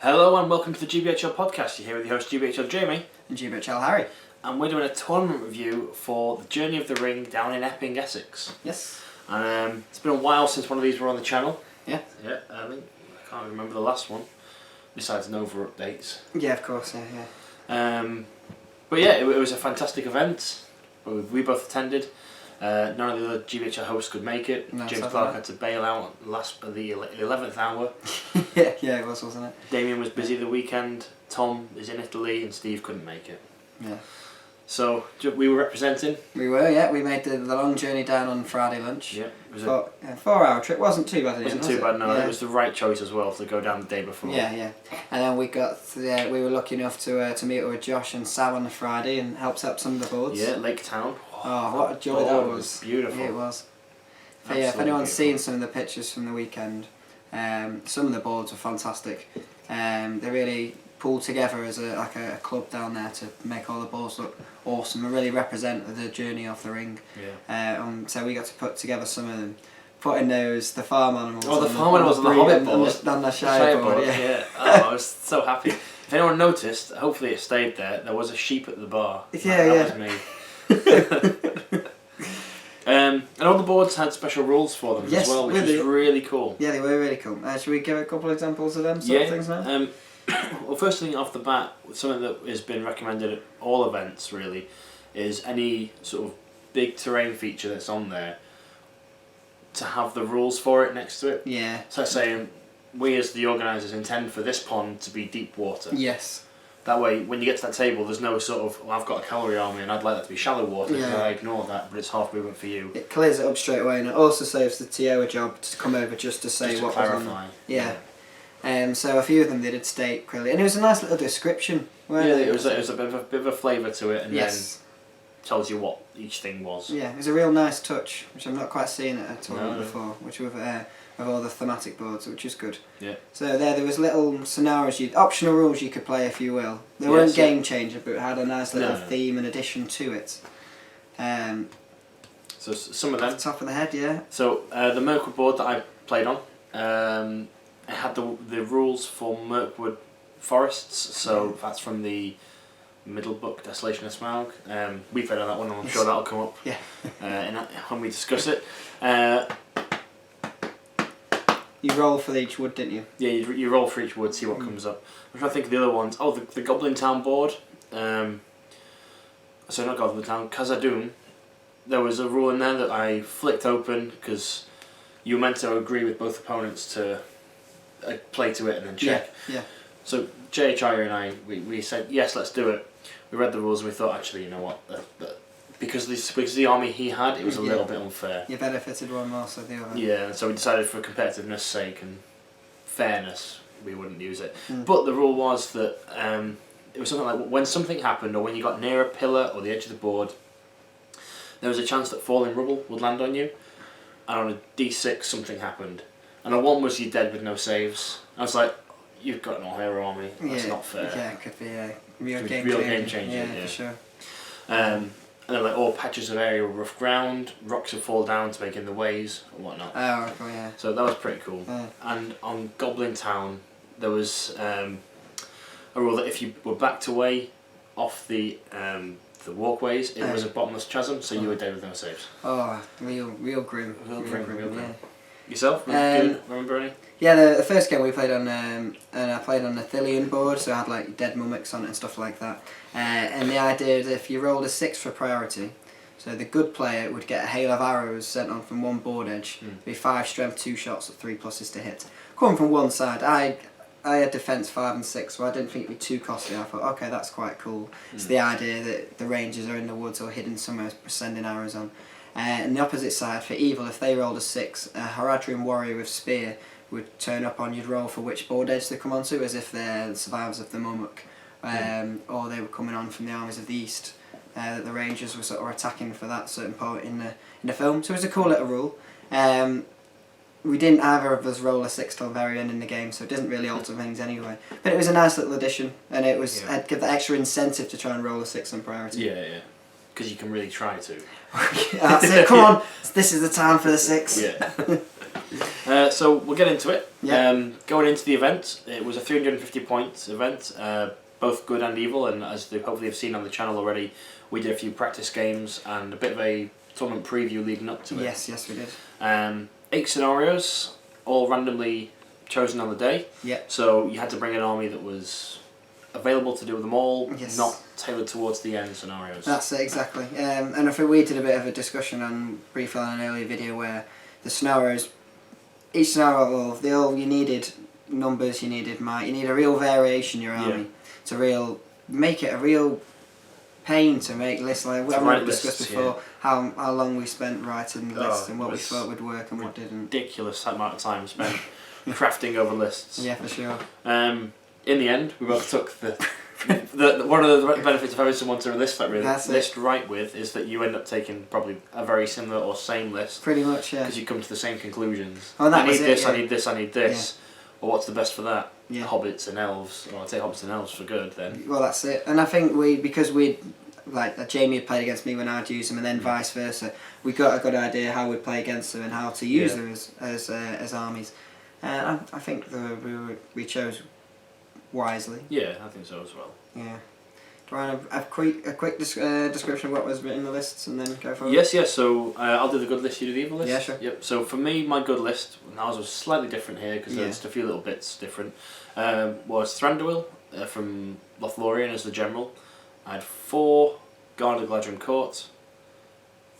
Hello and welcome to the GBHL podcast. You're here with your host GBHL Jamie and GBHL Harry. And we're doing a tournament review for the Journey of the Ring down in Epping, Essex. Yes. And it's been a while since one of these were on the channel. Yeah. Yeah, I can't remember the last one, besides Nova updates. Yeah, of course, yeah. But yeah, it was a fantastic event. We both attended. None of the other GBHL hosts could make it. No, James Clark had to bail out at the 11th hour. yeah, it was, wasn't it? Damien was busy the weekend. Tom is in Italy and Steve couldn't make it. Yeah. So we were representing. We were, yeah. We made the long journey down on Friday lunch. Yeah. It was a 4-hour trip. Wasn't too bad. Wasn't too bad. No, yeah. It was the right choice as well to go down the day before. Yeah, yeah. And then we were lucky enough to meet up with Josh and Sam on the Friday and help set up some of the boards. Yeah, Lake Town. Oh, what a joy that was! Beautiful. Yeah, it was. Absolutely if anyone's beautiful. seen some of the pictures from the weekend, some of the boards are fantastic. They really pulled together as a club down there to make all the boards look awesome and really represent the journey of the ring. Yeah. So we got to put together some of them, putting the farm animals. Oh, the farm animals on the Hobbit board. On the Shire board, yeah. Oh, I was so happy. If anyone noticed, hopefully it stayed there. There was a sheep at the bar. That was me. And all the boards had special rules for them as well, which was really cool. Yeah, they were really cool. Should we give a couple of examples of them of things now? Well, first thing off the bat, something that has been recommended at all events really is any sort of big terrain feature that's on there to have the rules for it next to it. Yeah. So saying we as the organisers intend for this pond to be deep water. Yes. That way, when you get to that table, there's no sort of, well, I've got a calorie army and I'd like that to be shallow water, so I ignore that, but it's half movement for you. It clears it up straight away, and it also saves the TO a job to come over just to say what was on. Yeah. So a few of them they did state clearly, and it was a nice little description. It was a bit of a flavour to it, and then tells you what each thing was. Yeah, it was a real nice touch, which I'm not quite seeing at a tournament before, which with all the thematic boards, which is good. Yeah. So there was little scenarios, optional rules you could play, if you will. They weren't game changer, but it had a nice little theme and addition to it. So some of them. Off the top of the head, yeah. So the Mirkwood board that I played on, it had the rules for Mirkwood forests. So that's from the middle book, Desolation of Smaug. We played on that one, and I'm sure that'll come up when we discuss it. You roll for each wood, didn't you? Yeah, you roll for each wood, see what comes up. I'm trying to think of the other ones. Oh, the Goblin Town board. Sorry, not Goblin Town, Khazad-dûm. There was a rule in there that I flicked open because you were meant to agree with both opponents to play to it and then check. Yeah. So JHR and I, we said, yes, let's do it. We read the rules and we thought, actually, you know what? Because the army he had, it was a little bit unfair. You benefited one more, so the other. Yeah, so we decided for competitiveness' sake and fairness, we wouldn't use it. But the rule was that it was something like when something happened or when you got near a pillar or the edge of the board, there was a chance that falling rubble would land on you. And on a D6, something happened. And a 1 was you dead with no saves. I was like, you've got an all-hero army. That's not fair. Yeah, it could be a real game changer. Yeah, for sure. And then all patches of area were rough ground, rocks would fall down to make in the ways and whatnot. Oh, okay, yeah. So that was pretty cool. And on Goblin Town, there was a rule that if you were backed away off the walkways, it was a bottomless chasm, so you were dead with no saves. Oh, real grim. Real grim. Yeah. Yourself? Remember any? Yeah, the first game we played on, and I played on the Thillian board, so I had like dead mummics on it and stuff like that. And the idea is if you rolled a 6 for priority, so the good player would get a hail of arrows sent on from one board edge, be 5 strength, 2 shots, 3 pluses to hit. Coming from one side, I had defense 5 and 6, so I didn't think it'd be too costly. I thought, okay, that's quite cool. It's the idea that the rangers are in the woods or hidden somewhere sending arrows on. And the opposite side, for evil, if they rolled a 6, a Haradrim warrior with spear would turn up on, you'd roll for which board edge they come onto, as if they're the survivors of the Mumuk, or they were coming on from the armies of the east, that the rangers were sort of attacking for that certain part in the film. So it was a cool little rule. We didn't either of us roll a 6 till very end in the game, so it doesn't really alter things anyway. But it was a nice little addition, and it was I'd give the extra incentive to try and roll a 6 on priority. Yeah. Because you can really try to. That's it, come on, this is the time for the 6. Yeah. So we'll get into it. Yeah. Going into the event, it was a 350 points event, both good and evil, and as they hopefully have seen on the channel already, we did a few practice games and a bit of a tournament preview leading up to it. Yes, we did. 8 scenarios, all randomly chosen on the day. Yeah. So you had to bring an army that was available to do them all, Yes. not tailored towards the end scenarios. That's it, exactly. And I think we did a bit of a discussion on briefly on an earlier video where the scenarios, each scenario, you needed numbers, you needed might, you need a real variation in your army to make it a real pain to make lists. Like we've discussed before, how long we spent writing lists and what we thought would work and what didn't. Ridiculous amount of time spent crafting over lists. Yeah, for sure. In the end, we both took the one of the benefits of having someone to list right with is that you end up taking probably a very similar or same list. Pretty much, yeah. Because you come to the same conclusions. Oh, that I need this, yeah. I need this, I need this. Or what's the best for that? Yeah. Hobbits and elves. Well, I'd say hobbits and elves for good then. Well, that's it. And I think because Jamie had played against me when I'd use them, and then vice versa, we got a good idea how we'd play against them and how to use them as armies. I think we chose wisely. Yeah, I think so as well. Yeah. Do I want to have a quick description of what was written in the lists and then go forward? Yes. So I'll do the good list, you do the evil list? Yeah, sure. Yep. So for me, my good list, and ours was slightly different here because there's just a few little bits different, was Thranduil from Lothlorien as the general. I had 4 Guard of Gladron Court,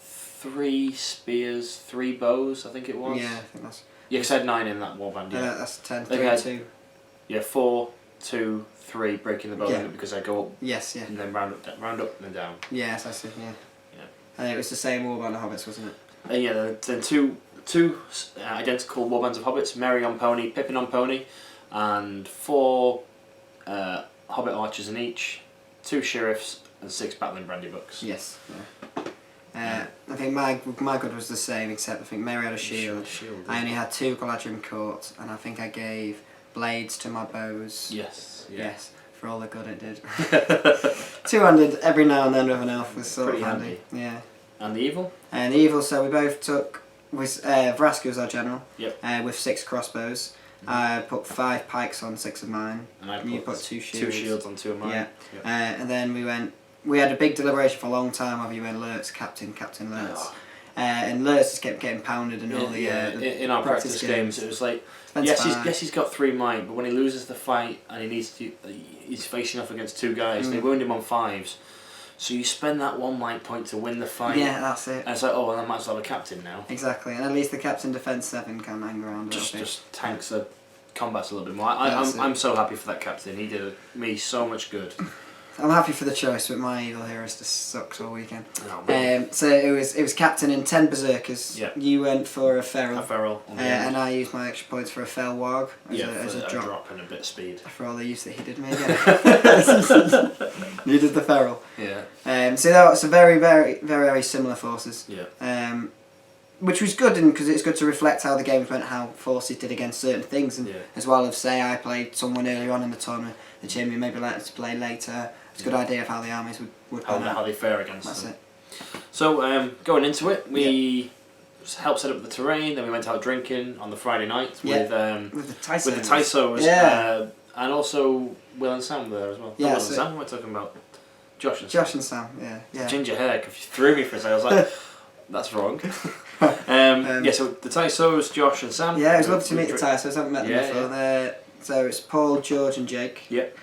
3 spears, 3 bows, I think it was. Yeah, I think that's... Yeah, because I had 9 in that warband, yeah. That's 10, I think 3, I had, 2. Yeah, 4, 2, 3, breaking the bow limit because I go up. Yes, yeah. And then round up and then down. Yes, I see, yeah. Yeah. And it was the same warband of hobbits, wasn't it? Yeah, then two identical warbands of hobbits, Merry on pony, Pippin on pony, and 4 hobbit archers in each, 2 sheriffs, and 6 battling brandy books. Yes. Yeah. I think my good was the same, except I think Mary had a shield. I only had 2 Galadrim Court, and I think I gave blades to my bows. Yes. Yeah. Yes, for all the good it did. 2-handed every now and then with an elf was sort of handy. Yeah. And the evil? And the evil, so we both took Vraska was our general. Yep. With 6 crossbows. I put 5 pikes on 6 of mine. And you put 2 shields. 2 shields on 2 of mine. Yeah. Yep. And then we had a big deliberation for a long time of you and Lurtz, Captain Lurtz. Oh. And Lurtz just kept getting pounded and all the in our practice games it was like he's got 3 might, but when he loses the fight and he's facing off against 2 guys, they wound him on 5s. So you spend that 1 might point to win the fight. Yeah, that's it. And it's like, oh, well, I might as well have a captain now. Exactly, and at least the captain defense 7 can hang around a bit. Just tanks the combats a little bit more. I'm so happy for that captain. He did me so much good. I'm happy for the choice, but my evil heroes just sucked all weekend. Oh, so it was captain and 10 berserkers. Yeah. You went for a feral. A feral. And I used my extra points for a fell warg as a drop and a bit of speed. For all the use that he did me again. Needed the feral. Yeah. So that was a very, very, very, very similar forces. Yeah. Which was good because it's good to reflect how the games went, how forces did against certain things, and as well as say I played someone earlier on in the tournament, the Jamie maybe let us play later. It's a good idea of how the armies would how they fare against them. That's it. So going into it, we helped set up the terrain. Then we went out drinking on the Friday night with the Tysos. Yeah. And also Will and Sam were there as well. Yeah. Will and Sam. What am I talking about? Josh and Sam. Yeah. Ginger hair threw me for a second. I was like, that's wrong. So the Tysos, Josh and Sam. Yeah, it was lovely to meet the Tysos. I haven't met them before. Yeah. So it's Paul, George, and Jake. Yep.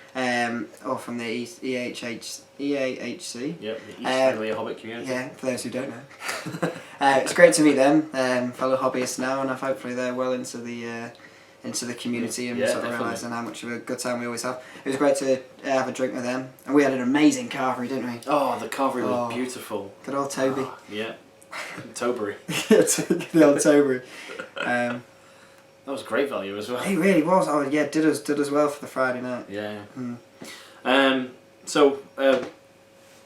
All from the EAHC. Yep, the East Anglia Hobbit community. Yeah, for those who don't know. It's great to meet them, fellow hobbyists now, and hopefully they're well into the community and sort of realising how much of a good time we always have. It was great to have a drink with them, and we had an amazing carvery, didn't we? Oh, the carvery was beautiful. Good old Toby. Yeah. Tobury. The old Tobury. That was great value as well. He really was. Oh yeah, did us well for the Friday night. Yeah. So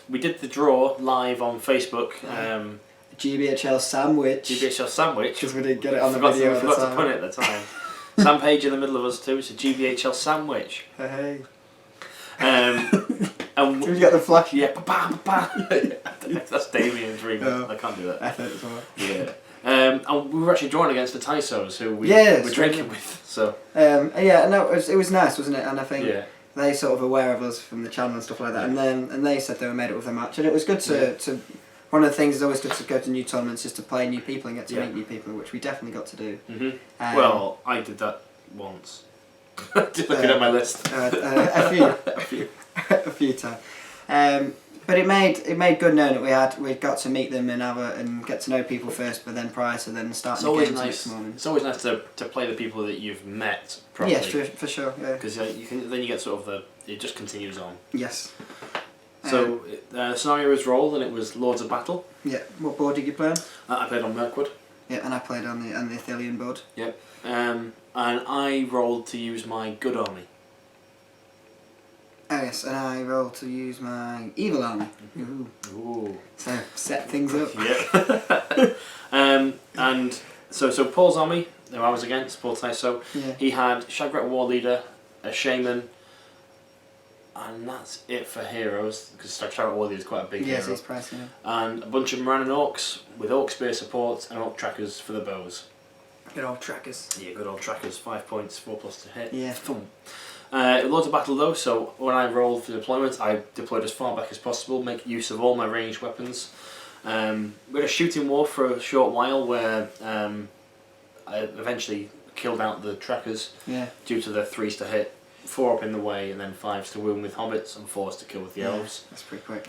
we did the draw live on Facebook. GBHL sandwich. GBHL sandwich. Because we didn't get it on the video at the time. Forgot to put it at the time. Sam Page in the middle of us too. It's a GBHL sandwich. Hey. And we got the flash. Yeah. That's Damien's remix. I can't do that. I think as well. Yeah. And we were actually drawn against the Tysos, who we were drinking with. So yeah, no, it was nice, wasn't it? And I think yeah. they sort of aware of us from the channel and stuff like that, and they said they were made up with the match, and it was good to. One of the things is always good to go to new tournaments, is to play new people and get to meet new people, which we definitely got to do. Well, I did that once. Just looking at my list. A few times. But it made good knowing that we got to meet them and get to know people first, but then prior to then starting the games next morning. It's always nice to play the people that you've met properly. Yes, for sure. Yeah. Because then you get sort of it just continues on. Yes. So scenario was rolled and it was Lords of Battle. Yeah. What board did you play on? I played on Mirkwood. Yeah, and I played on the Athelian board. Yep. And I rolled to use my good army. Oh yes, and I rolled to use my evil army. Ooh. So set things up. Yep. And so Paul's army, who I was against, Paul Tyso, he had Shagrat War Leader, a Shaman, and that's it for heroes, because Shagrat War Leader is quite a big hero. Yes, he's pricey. And a bunch of Morannon Orcs with Orc Spear support and Orc Trackers for the bows. Good old trackers. Yeah, good old trackers, 5 points, 4+ to hit. Yeah. Loads of battle though, so when I rolled for deployment, I deployed as far back as possible, make use of all my ranged weapons. We had a shooting war for a short while where I eventually killed out the trackers due to the 3s to hit, 4 up in the way, and then 5s to wound with hobbits and 4s to kill with the elves. That's pretty quick.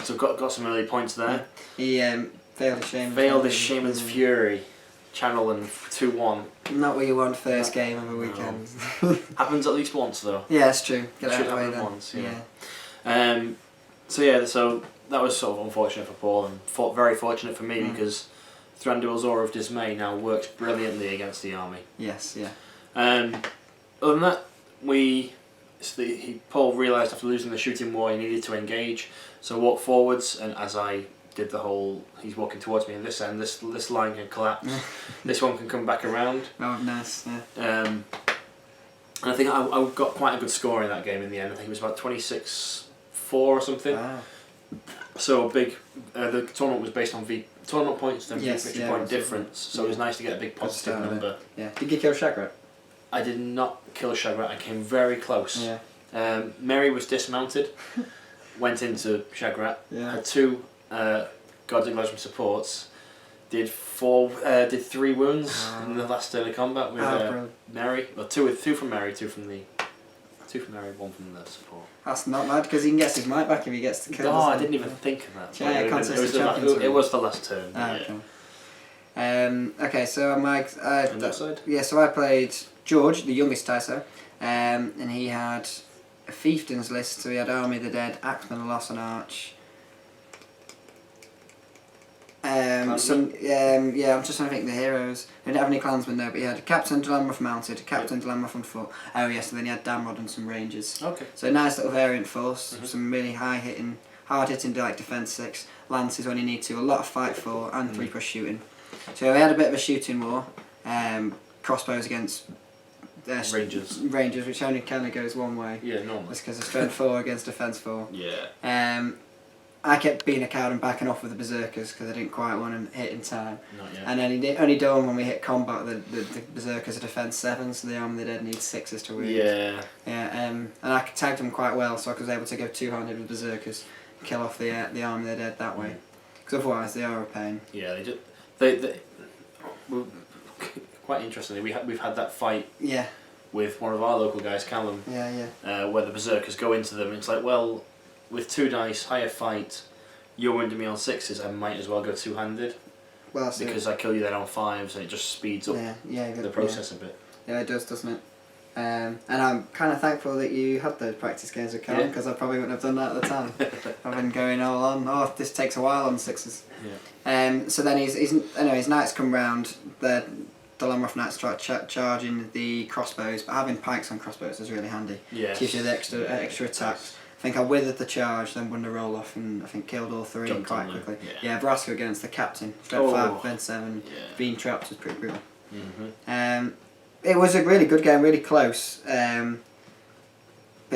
So got some early points there. He failed his shaman. Failed his Shaman's Fury. Channel and 2-1. Not what you want first game of a weekend. Happens at least once though. Yeah, that's true. Get out of the way then. Once, so that was sort of unfortunate for Paul and very fortunate for me because Thranduil's Aura of Dismay now works brilliantly against the army. Yes, yeah. Other than that, Paul realised after losing the shooting war he needed to engage, so walked forwards, and as I did the whole, he's walking towards me in this end, this line can collapse, this one can come back around. Oh, nice, yeah. And I think I got quite a good score in that game in the end. I think it was about 26-4 or something. Wow. So big. The tournament was based on tournament points and victory point difference, so it was nice to get a big positive number. Yeah. Did you kill Shagrat? I did not kill Shagrat, I came very close. Yeah. Mary was dismounted, went into Shagrat, had 2 God Acknowledgement supports, did 3 wounds in the last turn of combat with Mary. Well, two from Mary, 2 from Mary, 1 from the support. That's not bad because he can get his might back if he gets to kill. Oh, I didn't even think of that. Yeah, it was the last turn. Okay, so On that side? Yeah, so I played George, the youngest Tyso, and he had a Fiefdoms list, so he had Army of the Dead, Axeman, Loss and Arch. I'm just trying to think of the heroes. He didn't have any clansmen though, but he had Captain Delamroth mounted, Captain Delamroth on foot. Oh yes, and then he had Damrod and some rangers. Okay. So a nice little variant force, some really hard hitting like defence 6, lances when you need to, a lot of fight 4 and 3+ shooting. So we had a bit of a shooting war, crossbows against Rangers, which only kind of goes one way. Yeah, normally. Just because of strength 4 against defence 4. Yeah. I kept being a coward and backing off with the berserkers because I didn't quite want to hit in time. Not yet. And then only done when we hit combat, the berserkers are defence 7, so the Army of the Dead needs 6s to wound. Yeah. Yeah. And I tagged them quite well, so I was able to go 2-handed with berserkers, kill off the Army of the Dead that way. Because otherwise they are a pain. Yeah, they do. They quite interestingly, we've had that fight. Yeah. With one of our local guys, Callum. Yeah. Where the berserkers go into them. It's like, well, with 2 dice, higher fight, you're wounding me on 6s, I might as well go 2-handed. Well, because I kill you then on 5s and it just speeds up the process a bit. Yeah, it does, doesn't it? And I'm kind of thankful that you had those practice games with Callum because I probably wouldn't have done that at the time. I've been going all on, this takes a while on 6s. Yeah. So then his knights come round, the Delamroth knights start charging the crossbows, but having pikes on crossbows is really handy. Yeah. Gives you the extra attacks. I think I withered the charge, then won the roll off, and I think killed all 3 quite quickly. Yeah, Brasco against the captain, strength 5, defense 7, being trapped was pretty brutal. It was a really good game, really close, but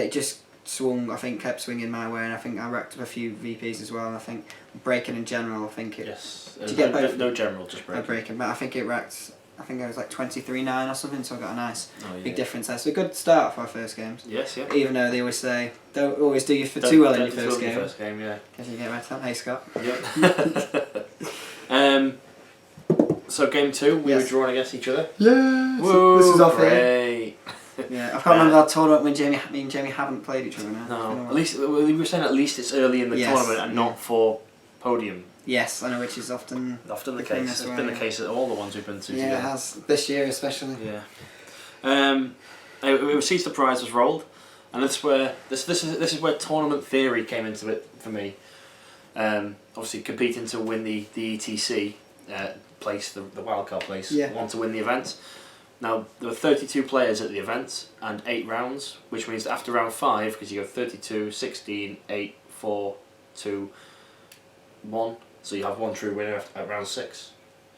it just kept swinging my way, and I think I racked up a few VPs as well. And I think breaking in general, I think it. Yes. Did you get both? No general, just breaking. Breaking, but I think it racked. I think it was like 23-9 or something, so I got a nice big yeah. difference there. So a good start for our first games. Yes, yeah. Even though they always say, don't always do you for too well in your first game. First game, yeah. Because you get right up. Hey, Scott. Yep. So game 2, we were drawn against each other. Yeah. Woo, this is off great. Yeah, I can't remember that tournament when me and Jamie haven't played each other now. No, at least we were saying at least it's early in the tournament and not for podium. Yes, I know, which is often the case. It's been the case at all the ones we've been to. Yeah, it has this year especially. Yeah. We see the prize was rolled, and this is where tournament theory came into it for me. Obviously, competing to win the ETC place, the wildcard place. Yeah. Want to win the event. Now there were 32 players at the event and 8 rounds, which means that after round 5, because you go 32, 16, 8, 4, 2, 1. So you have one true winner at round 6.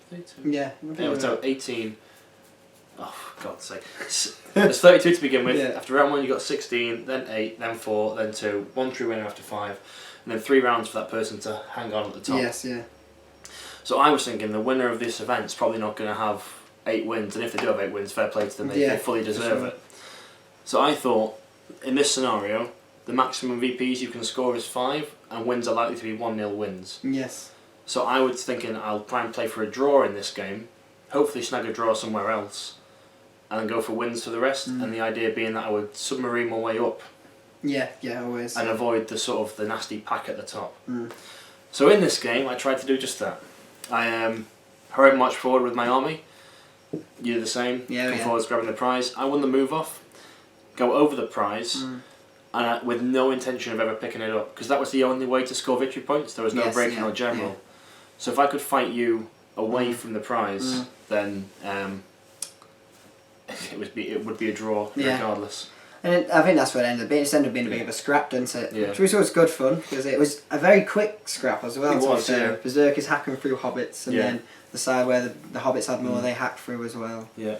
32. Yeah. So 18. Oh, for God's sake. There's 32 to begin with. Yeah. After round 1 you got 16, then 8, then 4, then 2. One true winner after 5. And then 3 rounds for that person to hang on at the top. Yes, yeah. So I was thinking the winner of this event's probably not going to have 8 wins. And if they do have 8 wins, fair play to them. They fully deserve it. So I thought, in this scenario, the maximum VPs you can score is 5, and wins are likely to be 1-0 wins. Yes. So I was thinking I'll try and play for a draw in this game, hopefully snag a draw somewhere else, and then go for wins for the rest. And the idea being that I would submarine my way up. Yeah, always. And avoid the nasty pack at the top. So in this game, I tried to do just that. I hurried march forward with my army. You do the same. Come forward, grabbing the prize. I won the move off. Go over the prize. And with no intention of ever picking it up, because that was the only way to score victory points. There was no breaking or general. Yeah. So if I could fight you away from the prize, then it would be a draw regardless. And I think that's what it ended up being. It ended up being a bit of a scrap, didn't it? Yeah. Which was always good fun, because it was a very quick scrap as well. It was, yeah. Berserkers hacking through hobbits, and then the side where the hobbits had more, they hacked through as well. Yeah.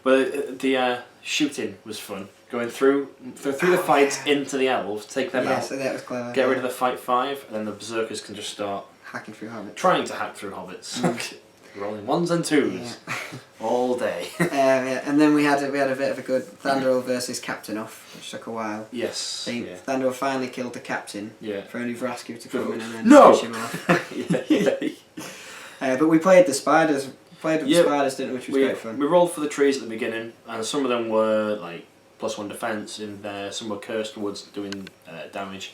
Well, the shooting was fun. Going through the fights into the elves, take them out. So that was clever. Get rid of the fight 5, and then the berserkers can just start hacking through hobbits. Trying to hack through hobbits. Rolling 1s and 2s all day. And then we had a bit of a good Thandorol versus Captain off, which took a while. Yes. Thandorol finally killed the captain. Yeah. For only Vrasku to come in and then push him off. But we played the spiders. The spiders, didn't we? Which was great fun. We rolled for the trees at the beginning, and some of them were like +1 defence in there. Some were cursed woods doing damage.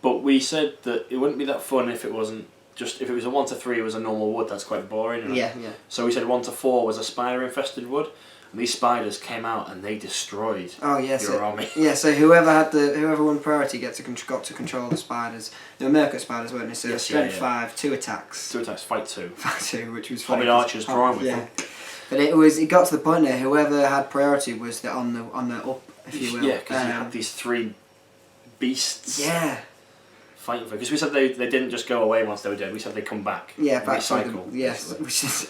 But we said that it wouldn't be that fun if it wasn't just if it was a 1 to 3, it was a normal wood. That's quite boring. Yeah. So we said 1 to 4 was a spider-infested wood, and these spiders came out and they destroyed your army. Yeah. So whoever won priority got to control the spiders. They were Merkut spiders, weren't they? So strength 5, 2 attacks. 2 attacks, fight 2. Fight 2, which was Hobbit archers drawing with them. But it got to the point there. Whoever had priority was on the up, if you will. Yeah, because you had these 3 beasts. Yeah. Fighting for, because we said they didn't just go away once they were dead. We said they'd come back. Yeah, back recycle. Yes, which is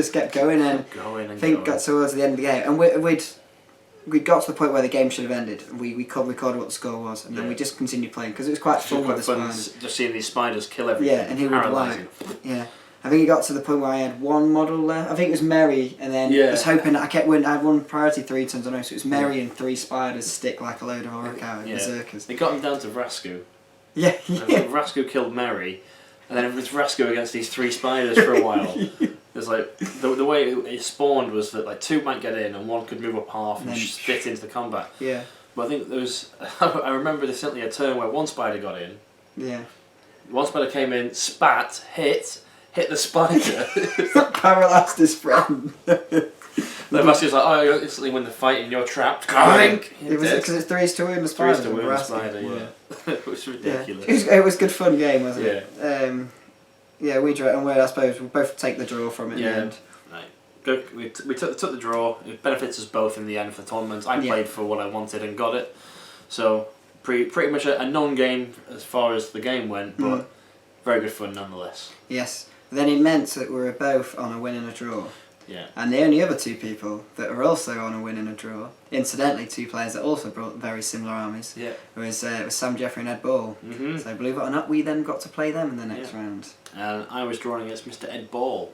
kept going, and I think got towards the end of the game, and we got to the point where the game should have ended. We recorded what the score was, and then we just continued playing because it was quite fun with the spiders. Just seeing these spiders kill everything. Yeah, and he would like. Yeah. I think it got to the point where I had 1 model left. I think it was Merry, and then I was hoping I kept winning. I had 1 priority 3 turns. I know, so it was Merry and 3 spiders stick like a load of Orokai berserkers. They got him down to Vrasku. Yeah. Vrasku killed Merry, and then it was Vrasku against these 3 spiders for a while. It's like the way it spawned was that like 2 might get in and 1 could move up half and spit into the combat. Yeah. But I think there was I remember distinctly a turn where 1 spider got in. Yeah. 1 spider came in, spat, hit the spider. Paralysed his friend. The Vrasku's like, oh, you instantly win the fight and you're trapped. It was because it's 3 to win the spider. 3 to win the spider, yeah. It was ridiculous. Yeah. It was a good fun game, wasn't it? We drew it, and I suppose we'll both take the draw from it in the end. Right. We took the draw. It benefits us both in the end of the tournament. I played for what I wanted and got it. So pretty much a non-game as far as the game went, but very good fun nonetheless. Yes. Then it meant that we were both on a win and a draw. Yeah. And the only other two people that are also on a win and a draw, incidentally, two players that also brought very similar armies, Yeah. was Sam Jeffrey and Ed Ball. Mm-hmm. So believe it or not, we then got to play them in the next round. And I was drawing against Mr. Ed Ball.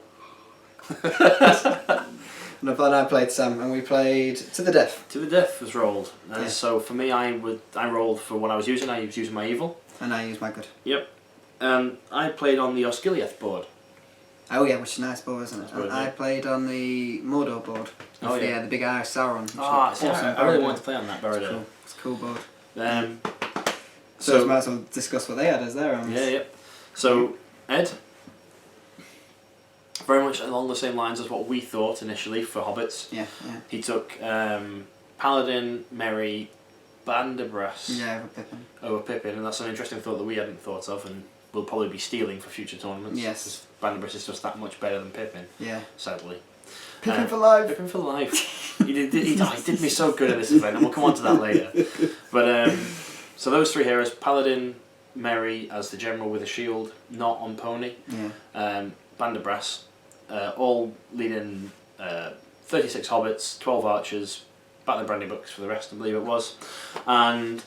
And I played Sam, and we played to the death. To the death was rolled. So for me, I rolled for what I was using. I was using my evil. And I used my good. Yep. I played on the Osgiliath board. Oh yeah, which is a nice board, isn't it? Board, I played on the Mordor board. With the big eye of Sauron. I really wanted to play on that Barada. It's a cool board. So we might as well discuss what they had as their arms. Yeah. So Ed, very much along the same lines as what we thought initially for hobbits. Yeah. He took Paladin, Merry, Banderbras. Yeah, over Pippin, and that's an interesting thought that we hadn't thought of, and we'll probably be stealing for future tournaments. Yes. Banderbras is just that much better than Pippin. Yeah. Sadly. Pippin for life. Pippin for life. he did me so good at this event, and we'll come on to that later. But so those three heroes: Paladin, Merry as the general with a shield, not on pony. Yeah. Banderbras, all leading 36 hobbits, 12 archers, Battle and Brandy books for the rest, I believe it was, and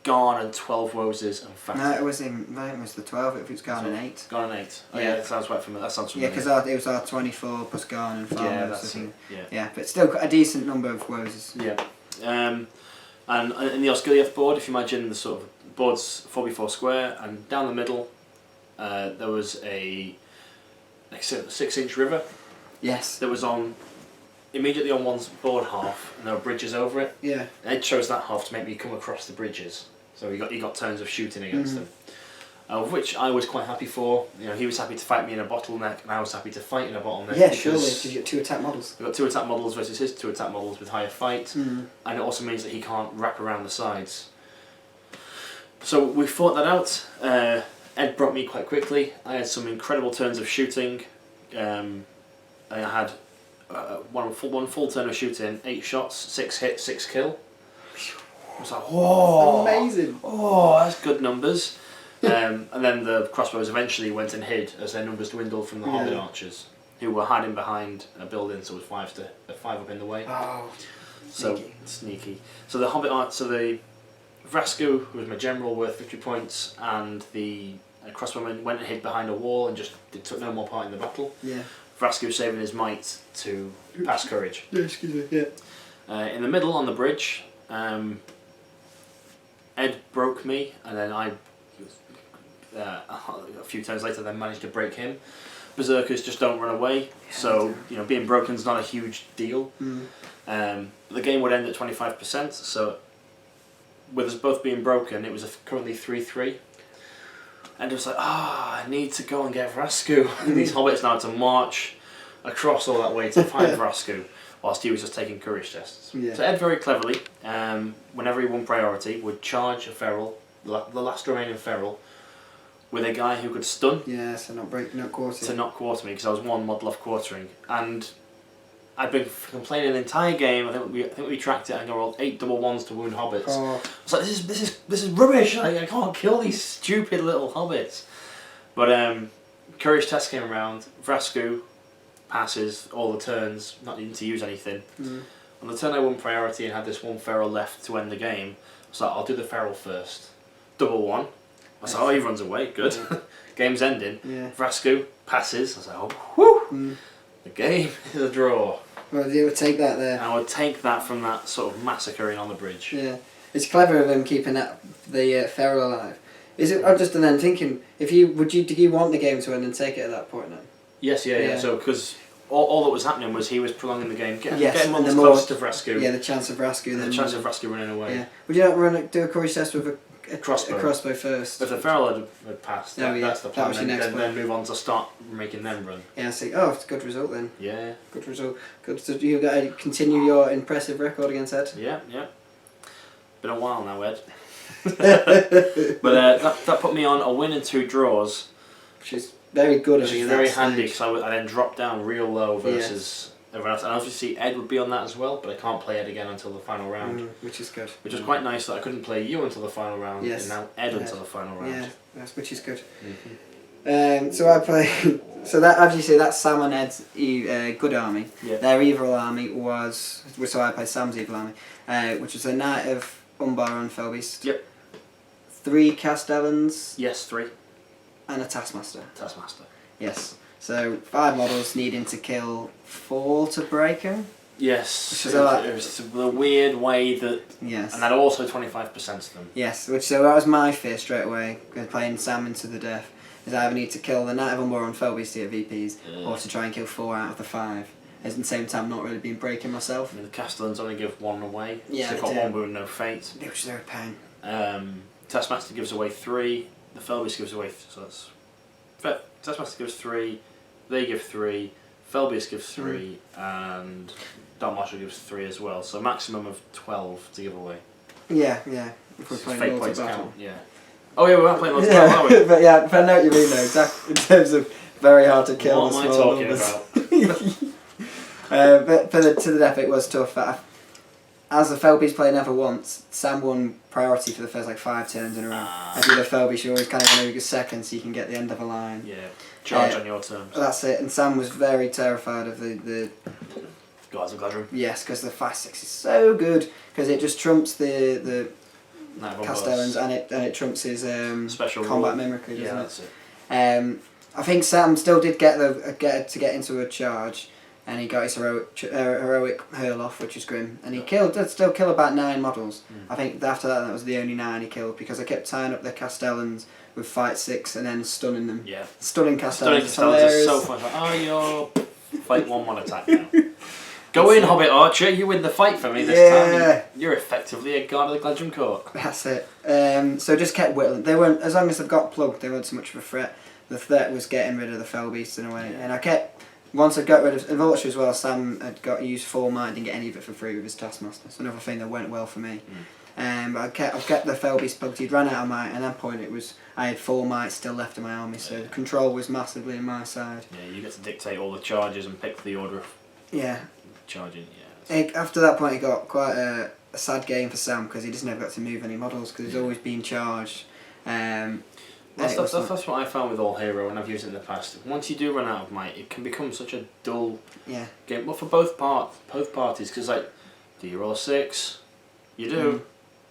Garn and 12 roses and fat. No, it was the 12. It was Garn and 8. Garn and 8. Oh yeah, that sounds right for me. That sounds familiar. Yeah, because it was our 24 plus Garn and 5. Yeah, that's it. Yeah, but still a decent number of roses. Yeah. And in the Osgiliath board, if you imagine the sort of board's 4x4 square, and down the middle there was a 6-inch river. Yes. That was immediately on one's board half, and there were bridges over it. Yeah. Ed chose that half to make me come across the bridges, so he got turns of shooting against them, which I was quite happy for. You know, he was happy to fight me in a bottleneck, and I was happy to fight in a bottleneck. Yeah, surely. Did you get 2 attack models? We got 2 attack models versus his 2 attack models with higher fight, and it also means that he can't wrap around the sides. So we fought that out. Ed broke me quite quickly. I had some incredible turns of shooting. I had one full turn of shooting, 8 shots, 6 hits, 6 kill. I was like, whoa! Amazing! Oh, that's good numbers. And then the crossbows eventually went and hid as their numbers dwindled from the Hobbit archers, who were hiding behind a building, so it was 5 up in the way. Oh, sneaky. So the Hobbit the Vrasku, who was my general, worth 50 points, and the crossbowmen went and hid behind a wall and just took no more part in the battle. Yeah. Vrasku saving his might to pass courage. Yeah, excuse me. Yeah. In the middle on the bridge, Ed broke me, and then I, a few turns later, then managed to break him. Berserkers just don't run away, so being broken's not a huge deal. The game would end at 25%, so with us both being broken, it was currently 3-3. And it was like, I need to go and get Vrasku. These hobbits now had to march across all that way to find Vrasku, whilst he was just taking courage tests. Yeah. So Ed very cleverly, whenever he won priority, would charge a feral, the last remaining feral, with a guy who could stun. Yeah, so not quarter. To not quarter me, because I was 1 model off quartering. And I'd been complaining the entire game. I think we tracked it, and I rolled 8 double ones to wound hobbits. Oh. I was like, this is rubbish. I can't kill these stupid little hobbits. But courage test came around. Vrasku passes all the turns, not needing to use anything. On the turn I won priority and had this 1 feral left to end the game, I was like, I'll do the feral first. Double 1. I was like, he runs away. Good. Game's ending. Yeah. Vrasku passes. I was like, whoo! The game is a draw. Well, you would take that there. I would take that from that sort of massacring on the bridge. Yeah, it's clever of him keeping the feral alive. Is it? I'm just then thinking, do you want the game to end and take it at that point then? Yes, yeah. So because all that was happening was he was prolonging the game, getting and as close to Vrasku. Yeah, the chance of Vrasku. The chance of Vrasku running away. Yeah. Would you not do a courage test with a crossbow first? If the feral had passed, that's the plan. That was your next plan. Then move on to start making them run. Yeah, I see. Oh, it's a good result then. Yeah. Good result. Good. So you've got to continue your impressive record against Ed. Yeah. Been a while now, Ed. But that put me on a win and 2 draws. Which is very good. Which is very handy, because I then dropped down real low versus everyone else. And obviously Ed would be on that as well, but I can't play Ed again until the final round. Which is good. Which was quite nice that I couldn't play you until the final round, yes. and now Ed until the final round. Yeah, which is good. So I play. So that, as you say, that's Sam and Ed's good army. Yeah. Their evil army was. So I played Sam's evil army, which was a Knight of Umbar on Felbeast. Yep. 3 Castellans. Yes, 3. And a Taskmaster. Taskmaster. Yes. So 5 models needing to kill 4 to break him. Yes. Which is It was the weird way that. Yes. And that also 25% of them. Yes. So that was my fear straight away. Playing Sam into the death. Is I either need to kill the Knight of Umbar on Felbeast to get VPs, or to try and kill 4 out of the 5. At the same time, not really been breaking myself. I mean, the Castellans only give 1 away. Yeah, so they've got 1 wound, no fate. Which they're a pain. Taskmaster gives away 3. The Felbeast gives away. So that's. Taskmaster gives 3. They give 3. Felbeast gives 3, and Dark Marshal gives 3 as well. So maximum of 12 to give away. Yeah. If we're So playing fate Lords of points Battle. count. Yeah. Oh yeah, we weren't playing Lords of Battle, are we? But yeah, I know what you mean though. Exactly in terms of very hard to kill. What the am I small talking numbers. about? But to the death, it was tough. As the Felbeast player never once, Sam won priority for the first 5 turns in a row. As with the Felbeast, you always kind of want to go second so you can get the end of a line. Yeah. Charge on your terms. That's it. And Sam was very terrified of the Guys of Gladrum. yes, because the 5/6 is so good because it just trumps the Knight of Castellans Umbar's and it trumps his special combat rule. mimicry, doesn't Yeah, it? that's it. I think Sam still did get to get into a charge, and he got his heroic hurl off, which is grim, and he did still kill about 9 models. I think after that was the only 9 he killed because I kept tying up the Castellans with fight 6 and then stunning them. Yeah. Stunning Stunning Castellans. Castellans is so fun. Oh, you're fight 1 attack now. Go in, Hobbit Archer. You win the fight for me this time. You're effectively a guard of the Gladrum Court. That's it. So just kept whittling. They weren't, as long as they've got plugged, they weren't so much of a threat. The threat was getting rid of the Felbeast in a way, and I kept. Once I got rid of Vulture as well, Sam had used 4 might, didn't get any of it for free with his Taskmaster. So another thing that went well for me. But I kept the Felbeast plugged. He'd run out of might, and at that point I had 4 might still left in my army, so the control was massively on my side. Yeah, you get to dictate all the charges and pick the order of charging. Yeah. After that point, it got quite a sad game for Sam because he just never got to move any models because he's always been charged. That's what I found with All Hero, and I've used it in the past. Once you do run out of might, it can become such a dull game. Well, for both parties, because do you roll a 6? You do.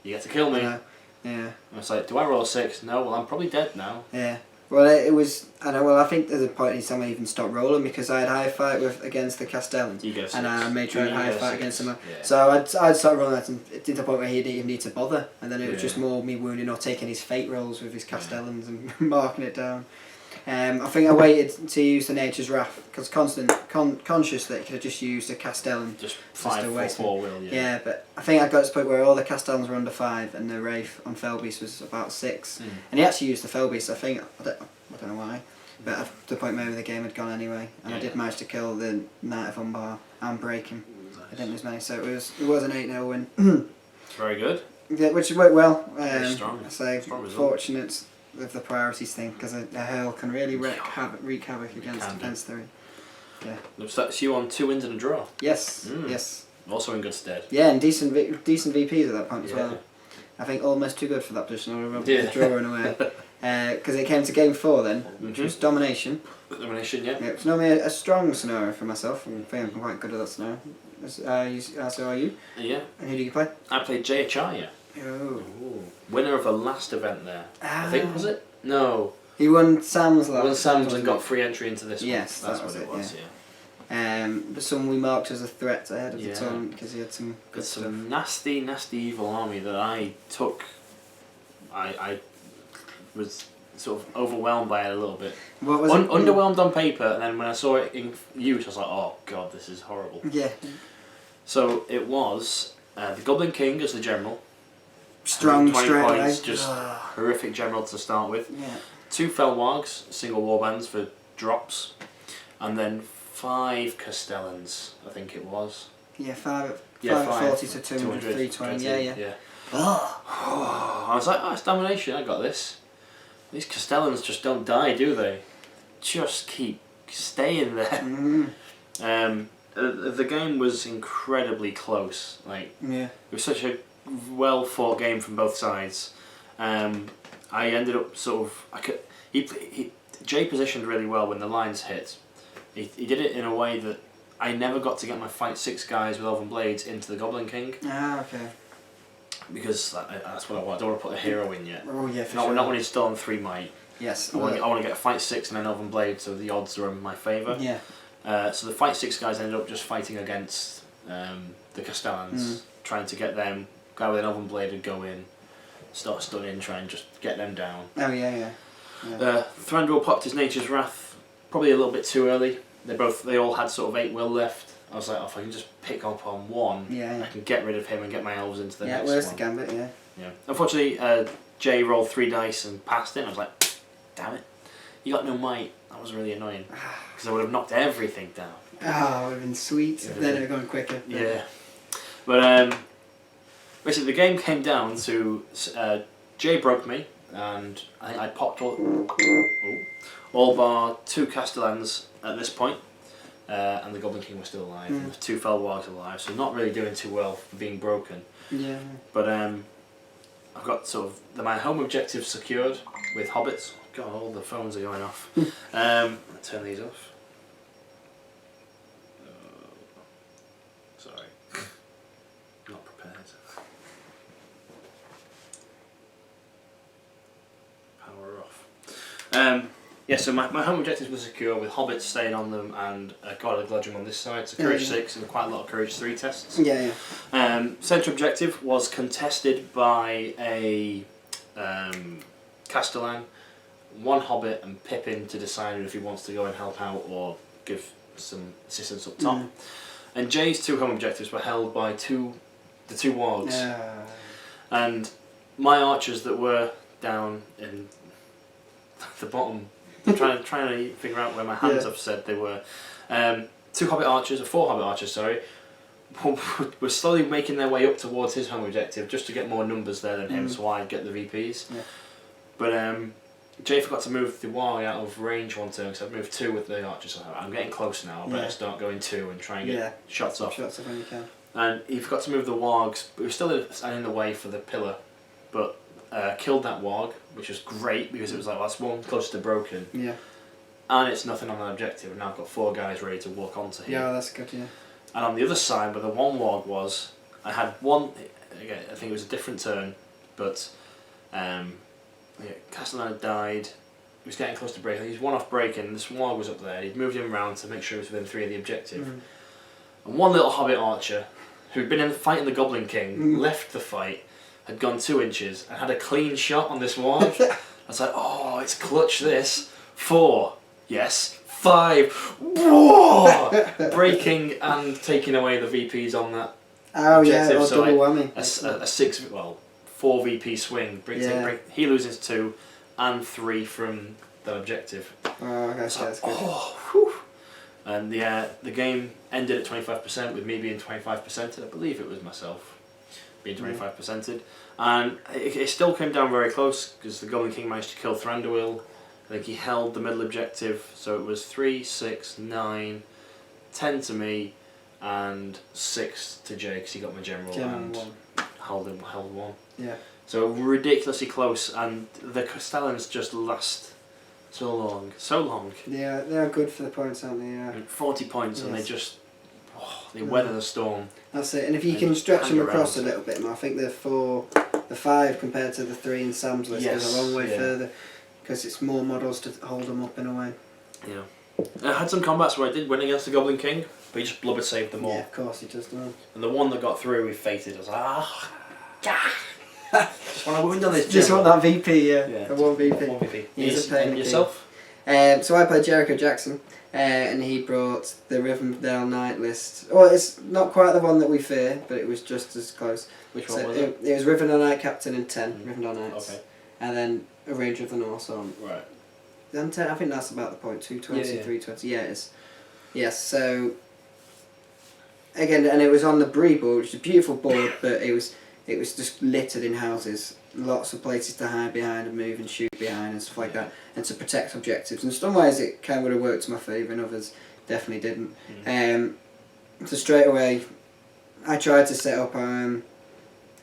You get to kill me. Yeah. And it's do I roll a 6? No. Well, I'm probably dead now. Yeah. Well, it was. I know. Well, I think there's a point in time I even stopped rolling because I had high fight against the Castellans, and I made sure I had high fight against them. Yeah. So I'd start rolling that, and it did the point where he didn't even need to bother, and then it was just more me wounding or taking his fate rolls with his Castellans and marking it down. I think I waited to use the Nature's Wrath because conscious that he could have just used a Castellan. Just 5 4 will. Yeah, but I think I got to the point where all the Castellans were under 5 and the Wraith on Felbeast was about 6. And he actually used the Felbeast, I think, I don't know why, but at the point maybe the game had gone anyway, and I did manage to kill the Knight of Umbar and break him. Nice. I didn't lose many, so it was an 8-0 win. Very good. Yeah, which worked well. Strong. So fortunate with the priorities thing because a hurl can really wreak havoc against defense 3. Yeah. That's you on 2 wins and a draw. Yes. Yes. Also in good stead. Yeah, and decent VPs at that point as well. I think almost too good for that position. I remember the draw in a way. Because it came to game 4 then, which was domination. Domination, yeah. It's normally a strong scenario for myself, and I think I'm quite good at that scenario. So are you? Yeah. And who do you play? I played GBHL. Oh. Winner of the last event there. I think, was it? No. He won Sam's last. Won Sam's and got free entry into this one. Yes, that's that was what it was, but someone we marked as a threat ahead of the tournament because he had some good some stuff. nasty evil army that I took. I was sort of overwhelmed by it a little bit. What was it? Underwhelmed on paper, and then when I saw it in use, I was like, oh god, this is horrible. Yeah. So it was the Goblin King as the general. Strong 20 straight points, away. just horrific general to start with. Yeah. 2 Felwargs, single warbands for drops, and then 5 Castellans, I think it was. Yeah, 5 at 40 to 200, 320. Yeah. I was like, it's domination, I got this. These Castellans just don't die, do they? Just keep staying there. The game was incredibly close. It was such a well fought game from both sides. I ended up sort of Jay positioned really well when the lines hit. He did it in a way that I never got to get my fight 6 guys with Elven Blades into the Goblin King. Ah, okay. Because that's what I want. I don't want to put a hero in yet. Oh yeah, for not, sure. Not when he's still on 3 might. Yes. I want to get a fight 6 and an Elven Blade, so the odds are in my favour. Yeah. So the fight 6 guys ended up just fighting against the Castellans, trying to get them. Guy with an Elven Blade would go in, start stunning, try and just get them down. Oh yeah. Thranduil popped his Nature's Wrath probably a little bit too early. They all had sort of 8 will left. I was like, if I can just pick up on one, I can get rid of him and get my elves into the next one. Yeah, where's the gambit? Yeah. Unfortunately, Jay rolled 3 dice and passed it. I was like, damn it, you got no might. That was really annoying because I would have knocked everything down. Oh, it would have been sweet. Then it would have gone quicker. Yeah. But basically, the game came down to Jay broke me, and I think I popped all bar 2 Castellans at this point, and the Goblin King was still alive, and the 2 Fell Wargs alive, so not really doing too well for being broken. Yeah. But I've got sort of my home objective secured with hobbits. God, all the phones are going off. Turn these off. Sorry. Not prepared. Power off. Yeah, so my home objectives were secure with hobbits staying on them and a God of Gledrum on this side. So Courage 6 and quite a lot of Courage 3 tests. Yeah. Central objective was contested by a Castellan, 1 hobbit and Pippin to decide if he wants to go and help out or give some assistance up top. And Jay's 2 home objectives were held by the 2 wargs. And my archers that were down in the bottom, I'm trying to figure out where my hands have said they were. 2 hobbit archers, or 4 hobbit archers, sorry, were slowly making their way up towards his home objective just to get more numbers there than him, so I'd get the VPs. Yeah. But Jay forgot to move the warg out of range one turn, so I've moved 2 with the archers. So I'm getting close now, I better start going 2 and try and get shots off. Shots off when you can. And he forgot to move the wargs, but he was still in the way for the pillar, but killed that warg, which was great because it was like, well, that's 1 close to broken. Yeah. And it's nothing on that objective, and now I've got 4 guys ready to walk onto him. Yeah, that's good, yeah. And on the other side, where the 1 warg was, I had 1, again, I think it was a different turn, but Castellan had died, he was getting close to breaking, he's 1 off breaking, this warg was up there, he'd moved him around to make sure he was within 3 of the objective. And 1 little hobbit archer, who'd been fighting the Goblin King, left the fight, had gone 2 inches, and had a clean shot on this warg. I was like, oh, it's clutch this. 4, yes. 5, whoa! Breaking and taking away the VPs on that objective. Or So double whammy. a 4 VP swing. He loses 2 and 3 from that objective. Oh, okay, so that's good. Whew. And the game ended at 25% with me being 25%ed. I believe it was myself being 25%ed. And it still came down very close because the Goblin King managed to kill Thranduil. I think he held the middle objective, so it was 3, 6, 9, 10 to me, and 6 to Jay because he got my general and 1. held 1. Yeah. So ridiculously close, and the Castellans just last so long. Yeah, they're good for the points, aren't they? Yeah. 40 points, and they just weather the storm. That's it. And if you can stretch them across a little bit more, I think the 5 compared to the 3 in Sam's list goes a long way further. Because it's more models to hold them up in a way. Yeah. I had some combats where I did win against the Goblin King, but he just blubber saved them all. Yeah, of course he does, doesn't he? And the one that got through, we fated. I was like, just want to win on this. Just want that VP, yeah. The 1 VP. 1 VP. He's a pain in the yourself? So I played Jericho Jackson, and he brought the Rivendell Knight list. Well, it's not quite the one that we fear, but it was just as close. Which one was it? It was Rivendell Knight Captain and 10 Rivendell Knights. Okay. And then a Ranger of the North on. Right. Then 10, I think that's about the point. 220, 320. Yeah, it is. Yes, so again, and it was on the Bree board, which is a beautiful board, but it was just littered in houses. Lots of places to hide behind and move and shoot behind and stuff like that, and to protect objectives. In some ways it kind of would have worked to my favour, in others definitely didn't. So straight away I tried to set up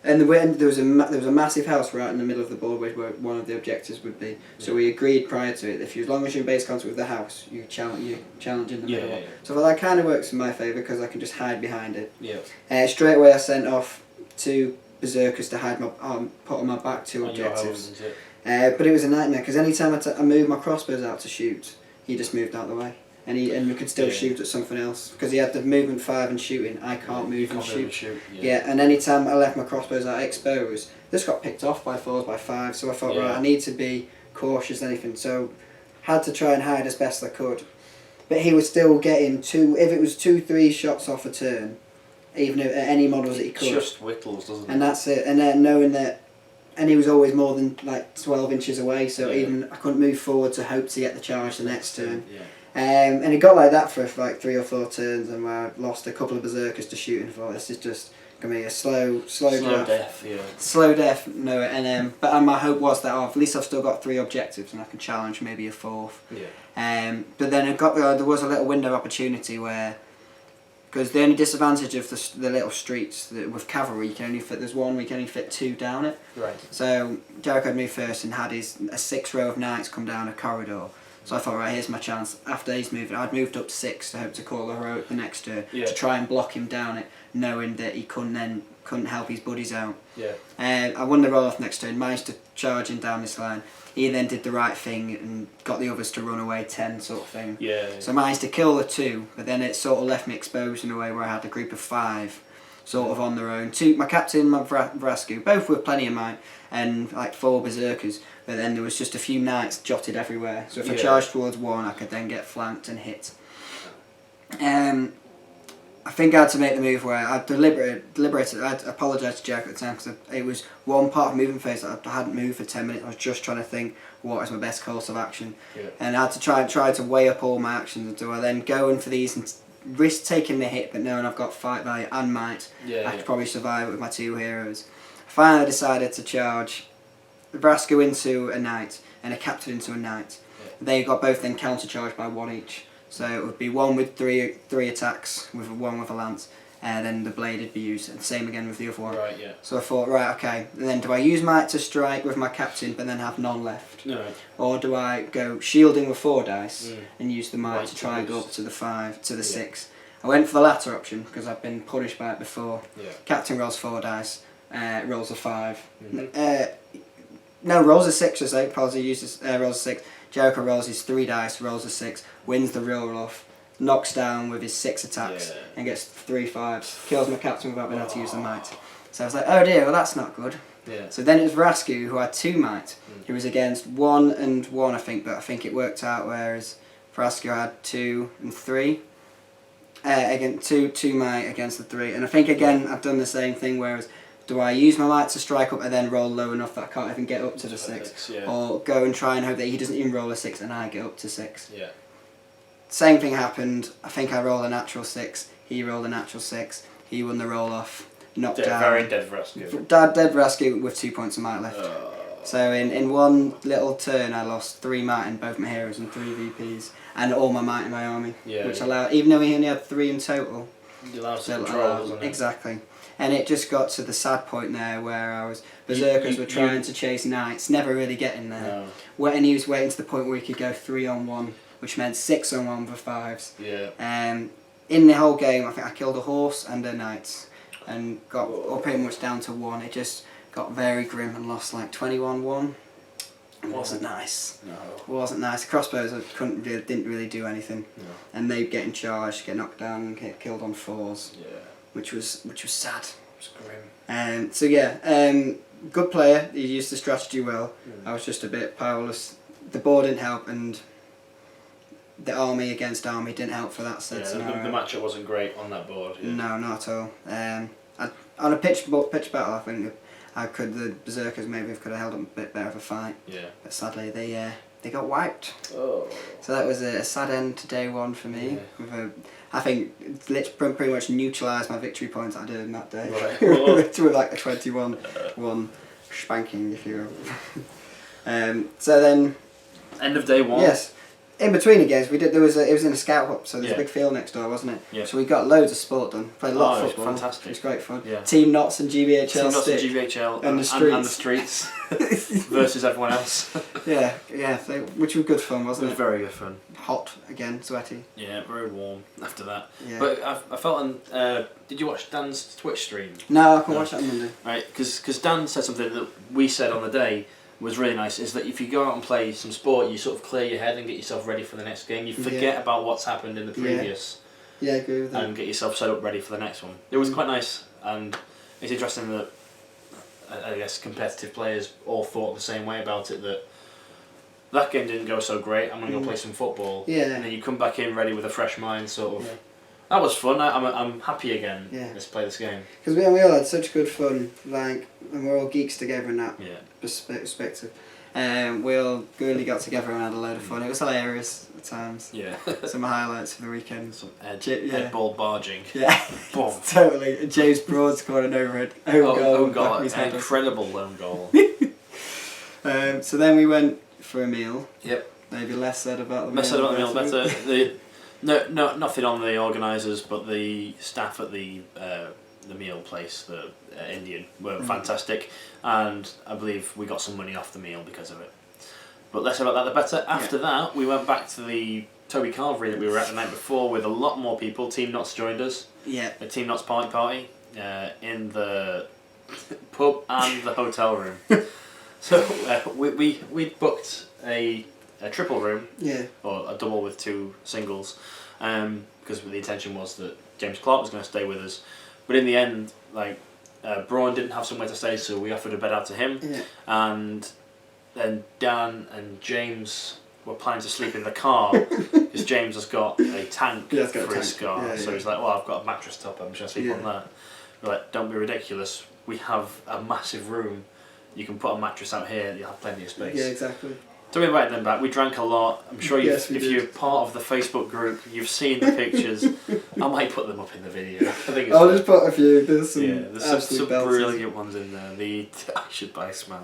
And there was a massive house right in the middle of the board where one of the objectives would be. So we agreed prior to it, if as long as you're in base contact with the house, you challenge in the middle. So that kind of works in my favour because I can just hide behind it. Straight away I sent off 2 berserkers to hide put on my back 2 objectives. But it was a nightmare because any time I moved my crossbows out to shoot, he just moved out of the way. And we could still shoot at something else because he had the movement 5 and shooting. I can't move and shoot. And any time I left my crossbows out exposed, this got picked off by 4s, by 5s. So I thought, right, I need to be cautious anything. So had to try and hide as best I could. But he was still getting 2. If it was 2-3 shots off a turn, even at any models that he could. Just whittles, doesn't it? And that's it. And then knowing that. And he was always more than like 12 inches away, so even I couldn't move forward to hope to get the charge the next turn. And it got like that for like 3 or 4 turns, and I lost a couple of berserkers to shooting. For this is just gonna be a slow death. Slow death. No, and but my hope was that at least I've still got 3 objectives, and I can challenge maybe a 4th. But then there was a little window of opportunity where. Because the only disadvantage of the little streets with cavalry, you can only fit. There's one we can only fit 2 down it. Right. So Jericho had moved first and had a 6 row of knights come down a corridor. So I thought, right, here's my chance. After he's moved, I'd moved up to 6 to hope to call a heroic the next turn to try and block him down it, knowing that he couldn't help his buddies out. I won the roll off next turn, managed to charge him down this line. He then did the right thing and got the others to run away 10 sort of thing. So I managed to kill the 2, but then it sort of left me exposed in a way where I had a group of 5 sort of on their own. 2, my captain, my Vrasku, both with plenty of might, and like 4 berserkers, but then there was just a few knights jotted everywhere. So if I charged towards one, I could then get flanked and hit. I think I had to make the move where I deliberated. I apologised to Jack at the time because it was one part of moving phase that I hadn't moved for 10 minutes. I was just trying to think what is my best course of action, and I had to try to weigh up all my actions. Do I then go in for these and risk taking the hit, but knowing I've got fight value and might, I could probably survive it with my 2 heroes. Finally, I decided to charge Vrasku into a knight and a captain into a knight. They got both then counter charged by 1 each. So it would be 1 with 3 attacks, with 1 with a lance, and then the blade would be used, and same again with the other one. So I thought, right, okay, and then do I use might to strike with my captain, but then have none left? Or do I go shielding with 4 dice and use the might to try and go up to the 5, to the 6? I went for the latter option because I've been punished by it before. Captain rolls 4 dice, rolls a 5. No, rolls a 6, I say. Palsy uses rolls a 6. Jericho rolls his 3 dice, rolls a 6, wins the roll off, knocks down with his 6 attacks, and gets 3 5s. Kills my captain without being able to use the might. So I was like, oh dear, well that's not good. So then it was Vrasku who had 2 might. He was against 1 and 1, I think, but I think it worked out. Whereas Vrasku had 2 and 3. Again, 2 might against the 3, and I think again I've done the same thing. Whereas, do I use my might to strike up and then roll low enough that I can't even get up to the 6? Or go and try and hope that he doesn't even roll a 6 and I get up to 6? Same thing happened. I think I rolled a natural 6. He rolled a natural 6. He won the roll off. Knocked down. Very dead Vrasku. Dead Vrasku with 2 points of might left. So in one little turn I lost 3 might in both my heroes and 3 VPs. And all my might in my army. Which allowed, even though he only had 3 in total. It allows to control, doesn't it? Exactly. And it just got to the sad point there where berserkers were trying to chase knights, never really getting there. And he was waiting to the point where he could go 3 on 1, which meant 6 on 1 for 5s. In the whole game, I think I killed a horse and a knight, and got pretty much down to 1. It just got very grim and lost like 21-1. It wasn't nice. It wasn't nice. Crossbows didn't really do anything, and they getting charged, get knocked down, and get killed on 4s. Which was sad. It was grim. So good player. He used the strategy well. I was just a bit powerless. The board didn't help, and the army against army didn't help for that set scenario. The matchup wasn't great on that board. No, not at all. On a pitch battle, I think the berserkers maybe could have held up a bit better of a fight. But sadly, they got wiped. So that was a sad end to day 1 for me. I think it pretty much neutralised my victory points I did in that day. With like a 21-1 spanking, if you will. So then... End of day 1? Yes. in between the games, we did. It was in a scout hub, so there's Yeah. a big field next door, wasn't it? Yeah. So we got loads of sport done. Played a lot Oh, of it was football. fantastic. It was great fun. Yeah. Team Knots and GBHL Team Knots and stick. GBHL And the streets. versus everyone else. Yeah, which was good fun, It wasn't was it? very good fun. Hot again, sweaty. Yeah, very warm after that. Yeah. But I felt on. Did you watch Dan's Twitch stream? No, I can watch that on Monday. Right, because Dan said something that we said on the day was really nice. Is that if you go out and play some sport, you sort of clear your head and get yourself ready for the next game. You forget about what's happened in the previous. Yeah, I agree with that. And get yourself set up ready for the next one. It was quite nice, and it's interesting that I guess competitive players all thought the same way about it. That game didn't go so great. I'm gonna go play some football. Yeah. And then you come back in ready with a fresh mind, sort of. Yeah. That was fun. I'm happy again. Yeah. Let's play this game. Because we all had such good fun, like, and we're all geeks together in that Yeah. perspective. We all really got together and had a load of fun. It was hilarious at times. Yeah. Some highlights for the weekend. Some Yeah. head ball barging. Yeah, Boom. totally. And James Broad scored an overhead Own goal. back of his head. Incredible own goal. So then we went for a meal. Yep. Maybe less said about the meal. Less said about the meal, better. No, nothing on the organisers, but the staff at the meal place, the Indian, were fantastic, and I believe we got some money off the meal because of it. But less about that, the better. After that, we went back to the Toby Carvery that we were at the night before with a lot more people. Team Knots joined us. Yeah. A Team Knots party in the pub and the hotel room. So we booked a triple room. Yeah. Or a double with two singles, because the intention was that James Clark was going to stay with us, but in the end, like Braun didn't have somewhere to stay, so we offered a bed out to him, and then Dan and James were planning to sleep in the car because James has got a tank for his car, so he's like, "Well, I've got a mattress top, I'm just going to sleep on that." We're like, "Don't be ridiculous. We have a massive room. You can put a mattress out here. You'll have plenty of space." Yeah, exactly. So we invited them back. We drank a lot. I'm sure if you're part of the Facebook group, you've seen the pictures. I might put them up in the video. I think I'll just put a few. There's some there's some brilliant ones in there. I should buy Smaug.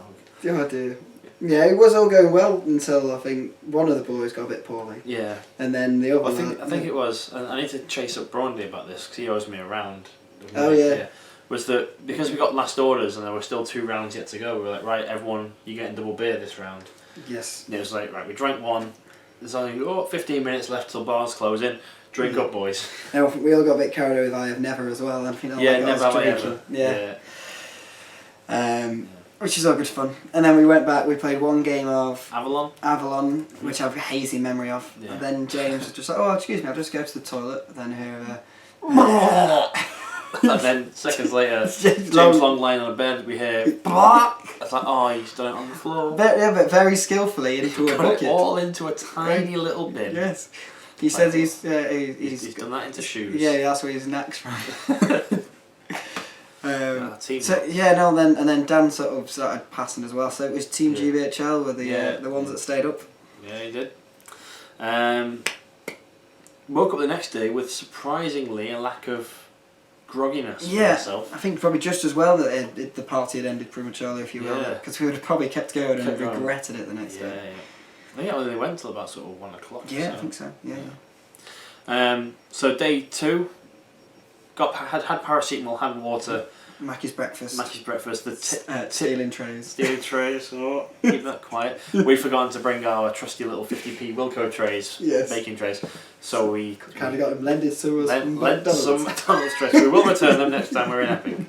Oh dear. Yeah, it was all going well until I think one of the boys got a bit poorly. Yeah. And then the other. I think it was. And I need to chase up Brandy about this because he owes me a round. Oh yeah. Was that because we got last orders and there were still 2 rounds yet to go? We were like, right, everyone, you're getting double beer this round. Yes. And it was like, right, we drank one. There's only 15 minutes left till bars closing. Drink up, boys. Now, we all got a bit carried away with I Have Never as well. And Never Have I Ever. Yeah. Which is all good fun. And then we went back. We played one game of Avalon, which I have a hazy memory of. Yeah. And then James was just like, "Oh, excuse me, I'll just go to the toilet." And then her. And then seconds later, James Long lying on a bed. We hear. It's like, oh, he's done it on the floor. But very skillfully into a bucket. It all into a tiny little bin. Yes. He says he's done that into shoes. Yeah, that's where his knack's from. Then Dan sort of started passing as well. So it was Team GBHL were the ones that stayed up. Yeah, he did. Woke up the next day with surprisingly a lack of grogginess for myself. I think probably just as well that the party had ended prematurely, if you will, because we would have probably kept going and regretted it the next day. Yeah. I think it only went till about sort of 1 o'clock. Yeah, so. I think so. Yeah. So day 2, had paracetamol, had water. Mackie's breakfast. The stealing trays. Stealing trays. Oh, keep that quiet. We'd forgotten to bring our trusty little 50p Wilco trays, baking trays. So we kind of got them lended to us. Lent some McDonald's trays. We will return them next time we're in Epping.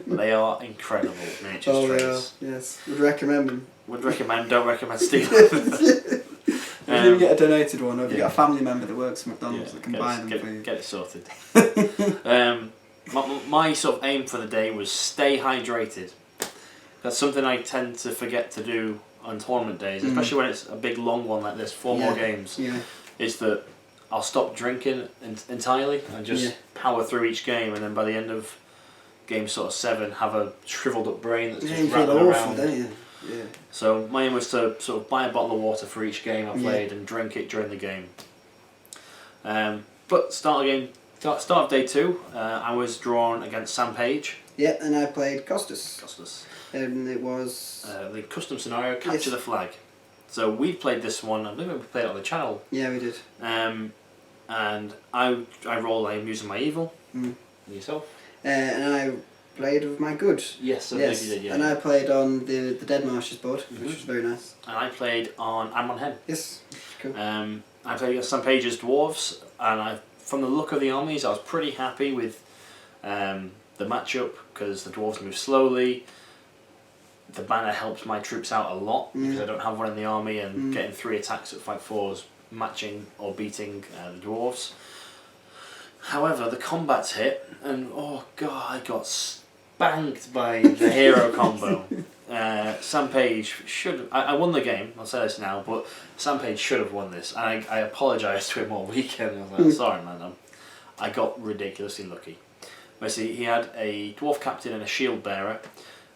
They are incredible miniatures trays. Yes, would recommend them. Would recommend. Don't recommend stealing. If you get a donated one, or if you got a family member that works at McDonald's that can buy them for you. Get it sorted. My sort of aim for the day was stay hydrated. That's something I tend to forget to do on tournament days, especially when it's a big long one like this, 4 more games. Yeah. Is that I'll stop drinking entirely and just power through each game, and then by the end of game sort of 7, have a shriveled up brain that's just rattling around. Don't you? Yeah. So my aim was to sort of buy a bottle of water for each game I played and drink it during the game. But start of day 2, I was drawn against Sam Page. Yeah, and I played Costas. And it was... the custom scenario, capture the flag. So we played this one. I believe we played it on the channel. Yeah, we did. And I roll. I'm using my evil. Mm. And yourself? And I played with my good. Yes, I believe you did. Yeah. And I played on the Dead Marshes board, which was very nice. And I played on I'm on Hen. Yes, cool. I played against Sam Page's dwarves, and from the look of the armies, I was pretty happy with the matchup because the dwarves move slowly. The banner helps my troops out a lot because I don't have one in the army, and getting 3 attacks at 5/4s, matching or beating the dwarves. However, the combat's hit, and oh god, I got spanked by the hero combo. Sam Page should. I won the game. I'll say this now, but Sam Page should have won this. And I apologised to him all weekend. I was like, sorry, man. I got ridiculously lucky. Basically, he had a dwarf captain and a shield bearer.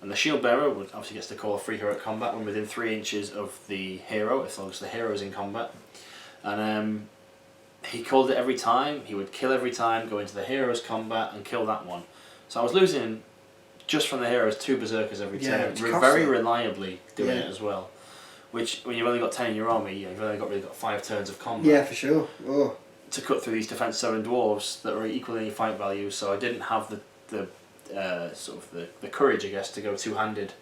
And the shield bearer obviously gets to call a free hero at combat when within 3 inches of the hero, as long as the hero is in combat. And he called it every time. He would kill every time, go into the hero's combat and kill that one. So I was losing just from the heroes 2 berserkers every turn. Very reliably doing it as well. Which, when you've only got 10 in your army, you've only really got 5 turns of combat. Yeah, for sure. Oh. To cut through these defense 7 dwarves that were equally in fight value, so I didn't have the courage, I guess, to go 2-handed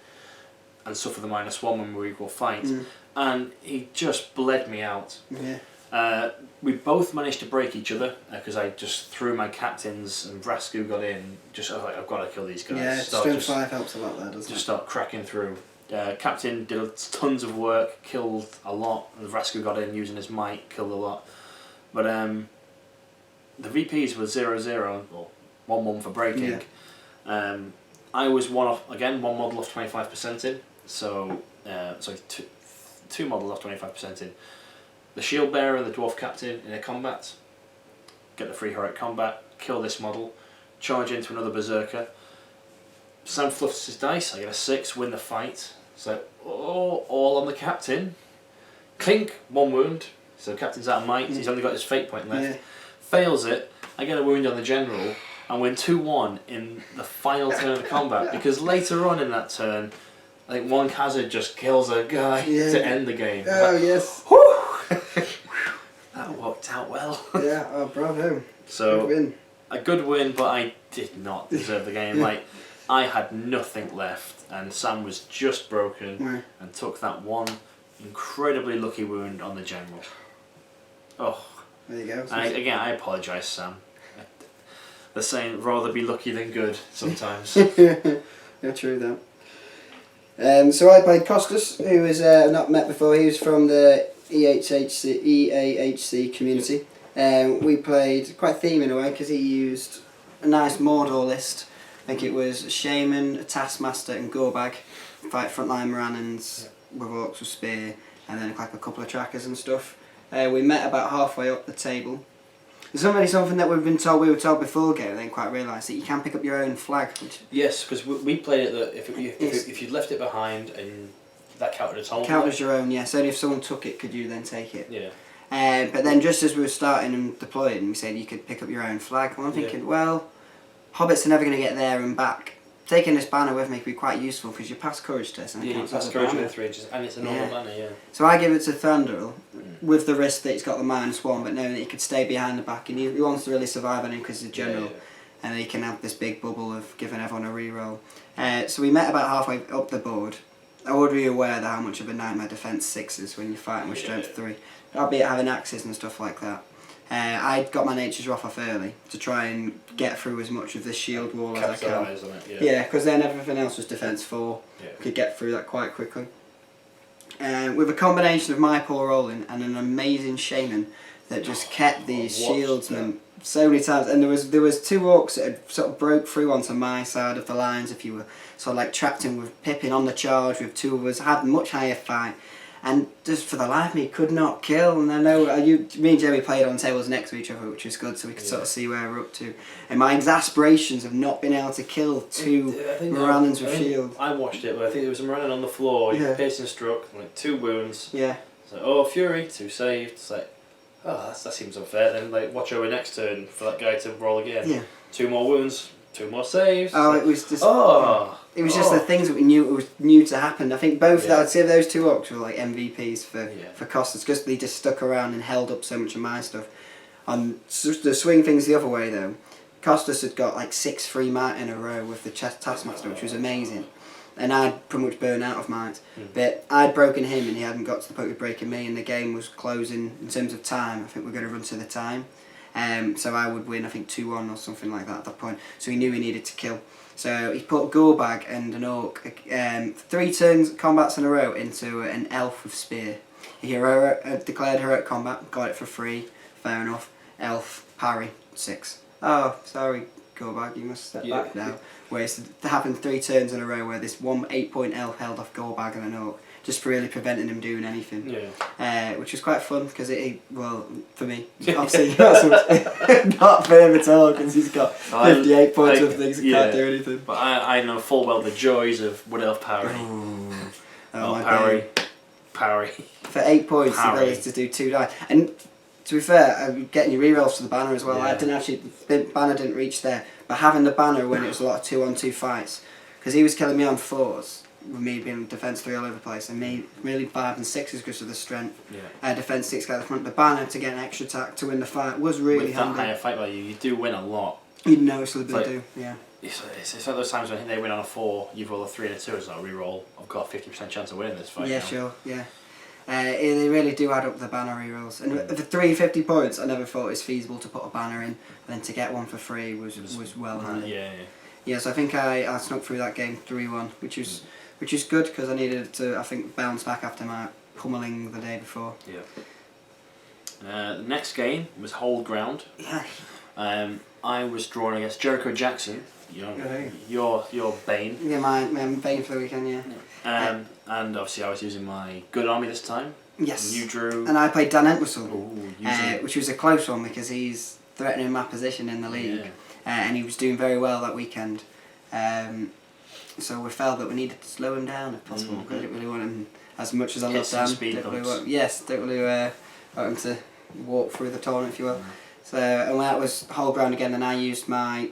and suffer the -1 when we were equal fight. And he just bled me out. Yeah. We both managed to break each other because I just threw my captains and Vrasku got in. I was like, I've got to kill these guys. Yeah, strength 5 helps a lot there, doesn't it? Just start cracking through. Captain did tons of work, killed a lot, and Vrasku got in using his might, killed a lot. But the VPs were 0-0 or 1-1 for breaking. Yeah. I was one model off 25% in. So sorry, two models off 25% in. The shield bearer and the dwarf captain in a combat. Get the free heroic combat. Kill this model. Charge into another berserker. Sam fluffs his dice. I get a 6. Win the fight. So all on the captain. Clink, 1 wound. So captain's out of might. He's only got his fate point left. Yeah. Fails it. I get a wound on the general and win 2-1 in the final turn of the combat because later on in that turn, I think one hazard just kills a guy to end the game. Oh, yes. That worked out well. Yeah, oh, bravo. So, good win. A good win, but I did not deserve the game. Like, I had nothing left, and Sam was just broken and took that one incredibly lucky wound on the general. Oh. There you go. Again, I apologise, Sam. The saying, rather be lucky than good, sometimes. Yeah, true that. So I played Costas, who was not met before. He was from the EAHC community. We played quite theme in a way because he used a nice Mordor list. I think it was Shaman, Taskmaster and Gorbag. Fight frontline Morannons with orcs with spear and then like a couple of trackers and stuff. We met about halfway up the table. There's not really something that we were told before game. I didn't quite realise that you can pick up your own flag. Yes, because we played it that if you'd left it behind and that counted as home. Count as your own, yes. Only if someone took it could you then take it. Yeah. But then just as we were starting and deploying, we said you could pick up your own flag. And I'm thinking, well, hobbits are never going to get there and back. Taking this banner with me could be quite useful because you pass courage test and it counts as a banner. Pass courage with 3 inches and it's a normal banner, So I give it to Thranduil with the risk that it's got the -1, but knowing that he could stay behind the back and he wants to really survive on him because he's a general, and he can have this big bubble of giving everyone a reroll. So we met about halfway up the board. I would be aware that how much of a nightmare defense 6 is when you're fighting with strength 3, albeit having axes and stuff like that. I got my Nature's Wrath off early to try and get through as much of this shield wall as I can. Yeah, because then everything else was defense 4. Could get through that quite quickly. With a combination of my poor rolling and an amazing shaman that just kept these shieldsmen so many times. And there was 2 orcs that had sort of broke through onto my side of the lines. If you were sort of like trapped in with Pippin on the charge with 2 of us, had a much higher fight. And just for the life of me, could not kill. And I know me and Jamie played on tables next to each other, which was good, so we could sort of see where we're up to. And my exasperations of not being able to kill 2 Morannons with shield. I watched it, but I think there was a Morannon on the floor. You piercing struck, like 2 wounds. Yeah. It's like, oh, Fury, 2 saved. It's like, oh, that seems unfair. Then like watch over next turn for that guy to roll again. Yeah. 2 more wounds. 2 more saves. Oh, it was just. Oh. It was just the things that we knew it was new to happen. I think both I'd say those 2 orcs were like MVPs for Costas because they just stuck around and held up so much of my stuff. On the swing things the other way though, Costas had got like 6 free might in a row with the Taskmaster, which was amazing. And I'd pretty much burn out of might. But I'd broken him and he hadn't got to the point of breaking me, and the game was closing in terms of time. I think we're going to run to the time. So I would win, I think 2-1 or something like that at that point. So he knew he needed to kill. So he put a Gorbag and an Orc 3 turns combats in a row into an Elf with Spear. He declared heroic combat, got it for free, fair enough. Elf, parry, 6. Oh, sorry Gorbag, you must step back now. Where it happened 3 turns in a row where this 1 8-point Elf held off Gorbag and an Orc, just really preventing him doing anything. Which was quite fun because well, for me, obviously not for him at all because he's got 58 points of things and can't do anything. But I know full well the joys of Wood Elf parry. Parry. For 8 points, the ability to do 2 die. And to be fair, I'm getting your rerolls for the banner as well. I didn't actually, the banner didn't reach there, but having the banner when it was a lot of 2-on-2 fights, because he was killing me on 4s. With me being defence 3 all over the place, and me really 5 and 6s because of the strength. Defence 6 guy at the front. The banner to get an extra attack to win the fight was really handy. With that higher fight value, you do win a lot. You noticeably do, yeah. It's like those times when they win on a 4, you roll a 3 and a 2 as a reroll. I've got a 50% chance of winning this fight. Yeah, now. Sure, yeah. They really do add up the banner rerolls. And for 350 points, I never thought it was feasible to put a banner in, and then to get one for free was well handy. Yeah, so I think I snuck through that game 3-1, which is good because I needed to, I think, bounce back after my pummeling the day before. The next game was Hold Ground. I was drawn against Jericho Jackson. Your Bane. Yeah, my Bane for the weekend, and obviously I was using my good army this time. Yes. You drew. And I played Dan Entwistle, which was a close one because he's threatening my position in the league. And he was doing very well that weekend. So we felt that we needed to slow him down if possible because I didn't really want him, as much as I love Dan, don't really want him to walk through the tournament, if you will. So, and when that was Hold Ground again, then I used my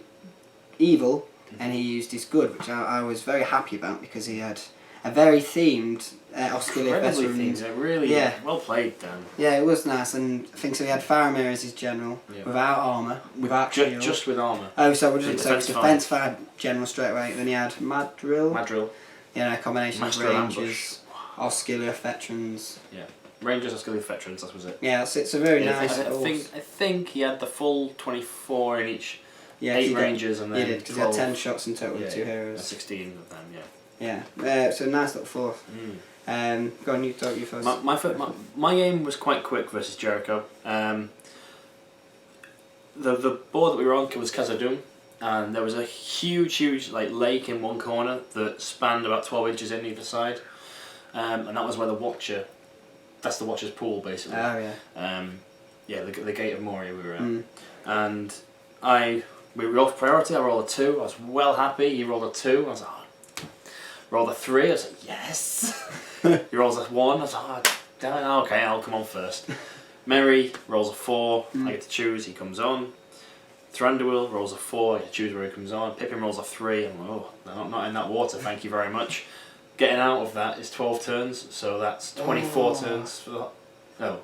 evil and he used his good, which I was very happy about because he had a very themed Osculia veterans. Really well played, Dan. Yeah, it was nice, and I think so. He had Faramir as his general, without armour, without shield. Just with armour. Oh, so we're just defence 5 general straight away. Then he had Madrill. Yeah, a combination of Rangers, Osculia veterans. Yeah, Rangers, Osculia veterans. That was it. Yeah, it's a very nice. I think he had the full 24 in each. 8 Rangers and then he did because he had 10 shots in total with 2 heroes. 16 of them. So nice little fourth. Go on, you talk you first. My game was quite quick versus Jericho. The board that we were on was Khazad-dûm, and there was a huge like lake in one corner that spanned about 12 inches in either side, and that was where the Watcher. That's the Watcher's pool basically. Oh yeah. The Gate of Moria we were at, and we rolled priority. I rolled a 2. I was well happy. He rolled a 2. I was like. Rolled a 3, I was like, yes! He rolls a 1, I was like, oh, damn it, okay, I'll come on first. Merry rolls a 4, I get to choose, he comes on. Thranduil rolls a 4, I get to choose where he comes on. Pippin rolls a 3, I'm like, oh, not in that water, thank you very much. Getting out of that is 12 turns, so that's 24 turns for that. No.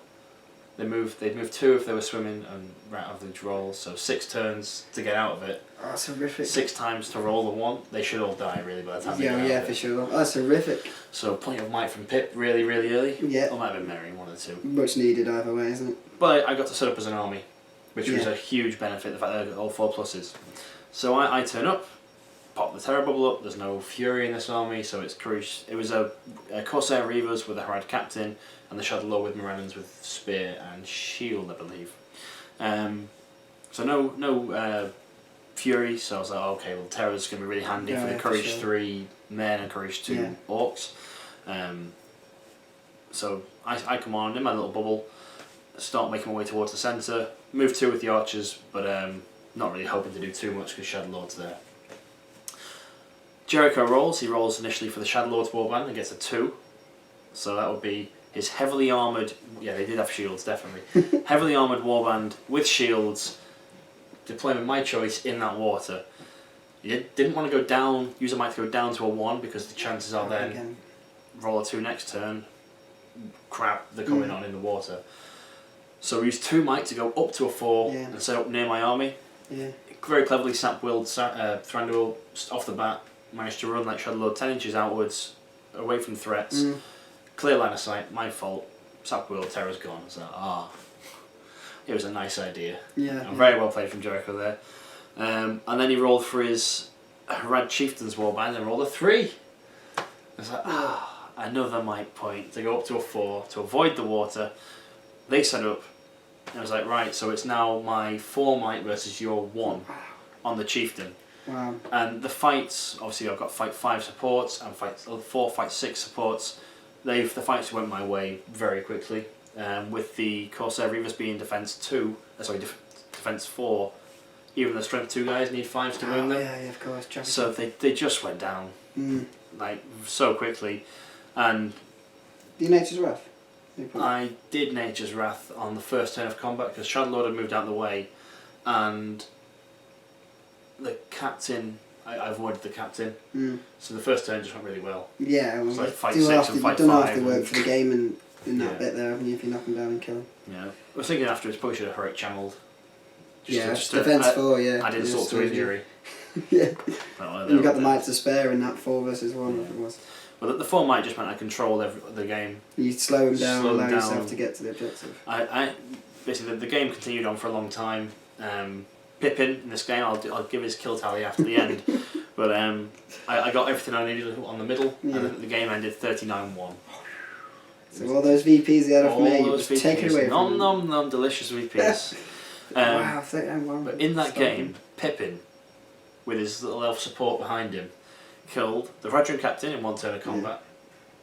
They'd move 2 if they were swimming and right out of the roll, so 6 turns to get out of it. Oh, that's horrific. 6 times to roll the 1. They should all die really by the time they get out of it. For sure. That's horrific. So point of might from Pip really early. Yeah. Or might have been Merry, one of the 2. Much needed either way, isn't it? But I got to set up as an army, which was a huge benefit, the fact that I got all 4 pluses. So I turn up, pop the Terror Bubble up, there's no Fury in this army, so it's courage. It was a Corsair Reavers with a Harad Captain, and the Shadow Lord with Morellans with Spear and Shield, I believe. So no Fury, so I was like, okay, well Terror's going to be really handy for the Courage 3 men and Courage 2 orcs. So I come on in my little bubble, start making my way towards the centre, move 2 with the archers, but not really hoping to do too much because Shadow Lord's there. Jericho rolls, he rolls initially for the Shadow Lord's warband and gets a 2. So that would be his heavily armoured, they did have shields, definitely. Heavily armoured warband with shields, deployment my choice in that water. You didn't want to go down, use a might to go down to a 1 because the chances are then roll a 2 next turn, crap, they're coming on in the water. So we used 2 might to go up to a 4 and set up near my army. Yeah. Very cleverly sap-willed Thranduil off the bat, managed to run like Shadowlord 10 inches outwards, away from threats, clear line of sight, my fault, sap-willed, terror's gone. So, it was a nice idea. Yeah. And very well played from Jericho there. And then he rolled for his Rad Chieftain's Warband and rolled a 3. I was like, another might point to go up to a 4 to avoid the water. They set up, and I was like, right, so it's now my 4 might versus your 1 on the Chieftain. Wow. And the fights, obviously I've got fight 5 supports and fight 4, fight 6 supports. The fights went my way very quickly. With the Corsair Reavers being defense 4, even the strength 2 guys need 5s to wound them. Yeah, of course. So they just went down like so quickly. And do you Nature's Wrath? I did Nature's Wrath on the first turn of combat because Shadowlord had moved out of the way, and the captain, I avoided the captain. So the first turn just went really well. Yeah, well, it's like fight 6 and fight 5. You've done half the work for the game in that bit there, haven't you, if you knock them down and kill them. Yeah. I was thinking afterwards, probably should have heroic channeled. Defense 4, yeah. Add insult to injury. Yeah. You got the might to spare in that 4 versus 1, if it was. Well, the 4 might just meant I controlled the game. You slow him down, allow yourself to get to the objective. Basically, the game continued on for a long time. Pippin in this game, I'll give his kill tally after the end. But I got everything I needed on the middle, and then the game ended 39-1. So all those VPs he had off me, you just take it away from him. Nom, delicious VPs. Wow, 39-1. But in that game, Pippin, with his little elf support behind him, killed the Veteran Captain in 1 turn of combat.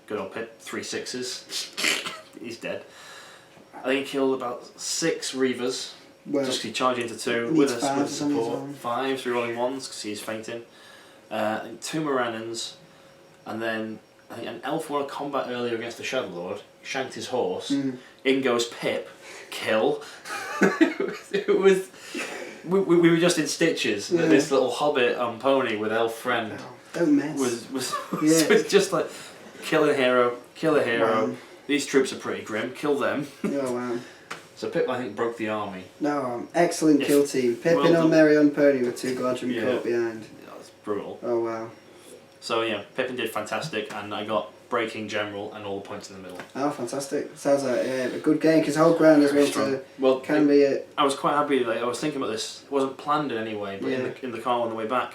Good old Pip, 3 6s. He's dead. I think he killed about 6 Reavers. Just he charged into 2 with a support. 5 3 rolling 1s because he's fainting. 2 Morannons, and then I think an elf won a combat earlier against the Shadowlord, shanked his horse. In goes Pip, kill. It was. We were just in stitches. This little hobbit on pony with elf friend. Don't mess. Was just like kill a hero. Wow. These troops are pretty grim. Kill them. Oh wow. So Pip, I think, broke the army. No, excellent kill team. Pippin on Merry on pony with 2 Gladrum caught behind. Yeah, that's brutal. Oh wow. So yeah, Pippin did fantastic, and I got breaking general and all the points in the middle. Oh, fantastic! Sounds like a good game because whole ground is I was quite happy. Like I was thinking about this. It wasn't planned in any way, but in the car on the way back,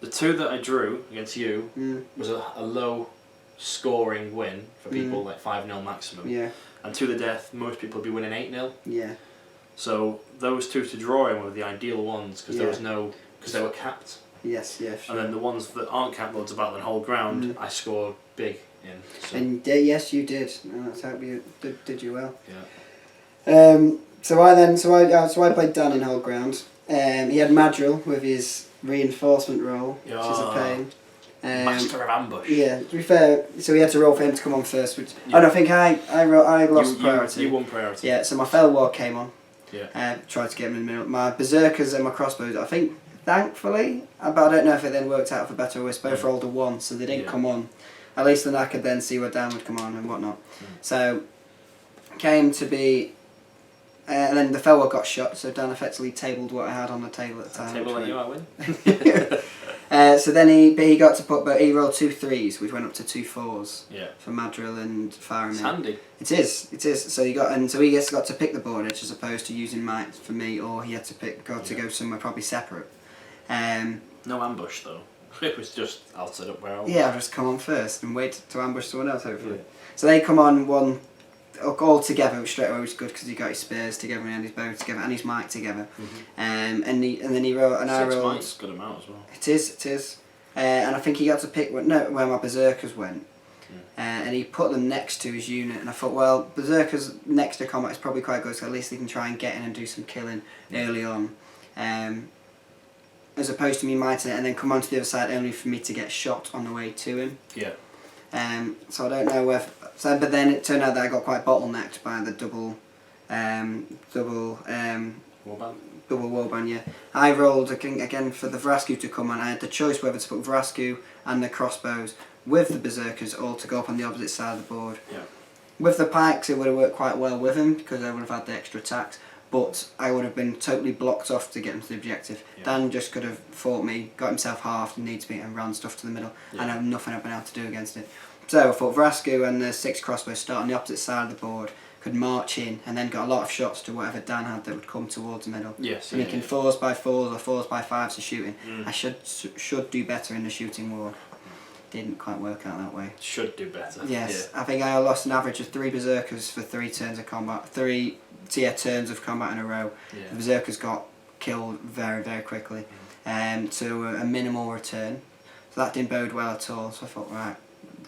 the 2 that I drew against you was a low scoring win for people, like 5-0 maximum. Yeah. And to the death, most people would be winning 8-0. Yeah. So those 2 to draw in were the ideal ones because there was because they were capped. Yes, yeah, sure. And then the ones that aren't capped, loads about than whole ground, I scored big in. So. And yes, you did. That's how you did you well. Yeah. So I played Dan in whole ground. He had Madril with his reinforcement roll, which is a pain. Master of ambush. Yeah, to be fair, so we had to roll for him to come on first. Which I don't think I lost priority. You won priority. Yeah, so my Fell War came on. Yeah. Tried to get him in the middle. My Berserkers and my Crossbows, I think, thankfully, but I don't know if it then worked out for better or worse. Both rolled a 1, so they didn't come on. At least then I could then see where Dan would come on and whatnot. So, came to be. And then the Fell War got shot, so Dan effectively tabled what I had on the table at the time. Table that you might win. So then he got to put, but he rolled 2 3s, which went up to 2 4s. Yeah. For Madril and Faramir. It's handy. It is. So he got to pick the board edge as opposed to using might for me, or he had to go somewhere probably separate. No ambush though. It was just I'll set up where I want. Yeah, I'll just come on first and wait to ambush someone else hopefully. Yeah. So they come on one all together straight away, which is good because he got his spears together and his bow together and his might together. And then he rolled and I rolled. 6 might's good amount as well. It is. And I think he got to pick where my Berserkers went. And he put them next to his unit, and I thought, well, Berserkers next to combat is probably quite good, so at least they can try and get in and do some killing early on. As opposed to me mighting it and then come onto the other side only for me to get shot on the way to him. Yeah. So I don't know whether. But then it turned out that I got quite bottlenecked by the double. Warband. Double warband, yeah. I rolled again for the Vrasku to come on. I had the choice whether to put Vrasku and the crossbows with the berserkers all to go up on the opposite side of the board. Yeah. With the pikes, it would have worked quite well with him because I would have had the extra attacks. But I would have been totally blocked off to get him to the objective. Yeah. Dan just could have fought me, got himself halved and needs me, and ran stuff to the middle. Yeah. And I have nothing I've been able to do against it. So I thought Vrasku and the 6 crossbows start on the opposite side of the board, could march in, and then got a lot of shots to whatever Dan had that would come towards the middle. Yes. And he can 4s by 4s or 4s by 5s of shooting. Mm. I should do better in the shooting war. Didn't quite work out that way. Should do better. Yes, yeah. I think I lost an average of 3 berserkers for 3 turns of combat. 3 turns of combat in a row. Yeah. The berserkers got killed very, very quickly, to a minimal return. So that didn't bode well at all. So I thought, right,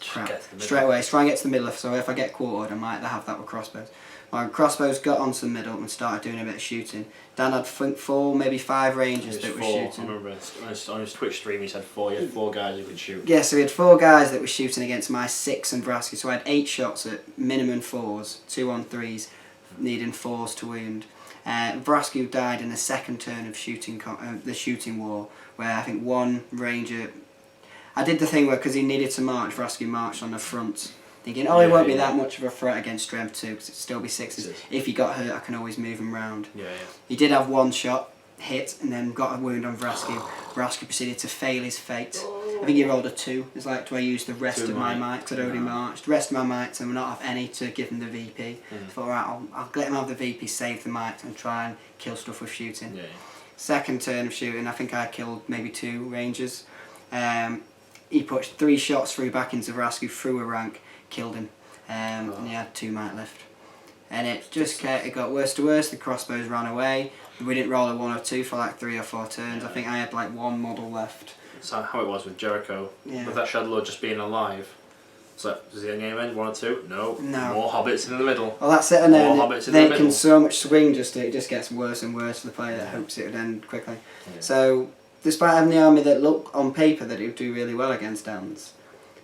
crap. Straight away, try and get to the middle. So if I get quartered, I might have that with crossbows. My crossbows got onto the middle and started doing a bit of shooting. Dan had 4, maybe 5 rangers that were shooting. I remember on his Twitch stream he said 4. He had 4 guys who could shoot. Yeah, so we had 4 guys that were shooting against my 6 and Vrasky. So I had 8 shots at minimum 4s, 2 on 3s, needing 4s to wound. Vrasky died in the second turn of the shooting war, where I think 1 ranger. I did the thing where, because he needed to march, Vrasky marched on the front, thinking, oh, he won't be that much of a threat against strength 2, because it'd still be 6s. If he got hurt, I can always move him round. Yeah, yeah. He did have 1 shot, hit, and then got a wound on Vrasky. Vrasky proceeded to fail his fate. I think he rolled a 2. It's like, do I use the rest of my might? I'd already marched. The rest of my might, and we'll not have any to give him the VP. So I thought, right, I'll let him have the VP, save the might, and try and kill stuff with shooting. Yeah. Second turn of shooting, I think I killed maybe 2 rangers. He put 3 shots through back into Vrasky, through a rank, killed him, and he had 2 might left. And it got worse to worse. The crossbows ran away. We didn't roll a 1 or 2 for like 3 or 4 turns. I think I had like 1 model left. So how it was with Jericho, Yeah. with that Shadowlord just being alive. So does the game end 1 or 2? No. No. More hobbits in the middle. Well, that's it, and then More hobbits in they the can middle. so much swing. It just gets worse and worse for the player that hopes it would end quickly. Yeah. So, despite having the army that looked on paper that it would do really well against Dan's,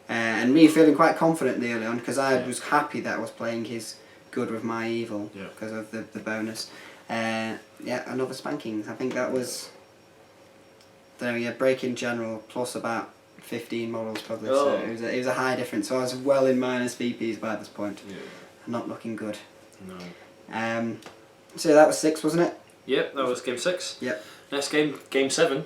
and me feeling quite confident early on, because I was happy that I was playing his good with my evil because of the bonus. Another spanking. I think that was break in general plus about 15 models probably. So it was a high difference. So I was well in minus VPs by this point. Yeah. Not looking good. No. So that was 6, wasn't it? Yep, that was game 6. Yep. Next game 7.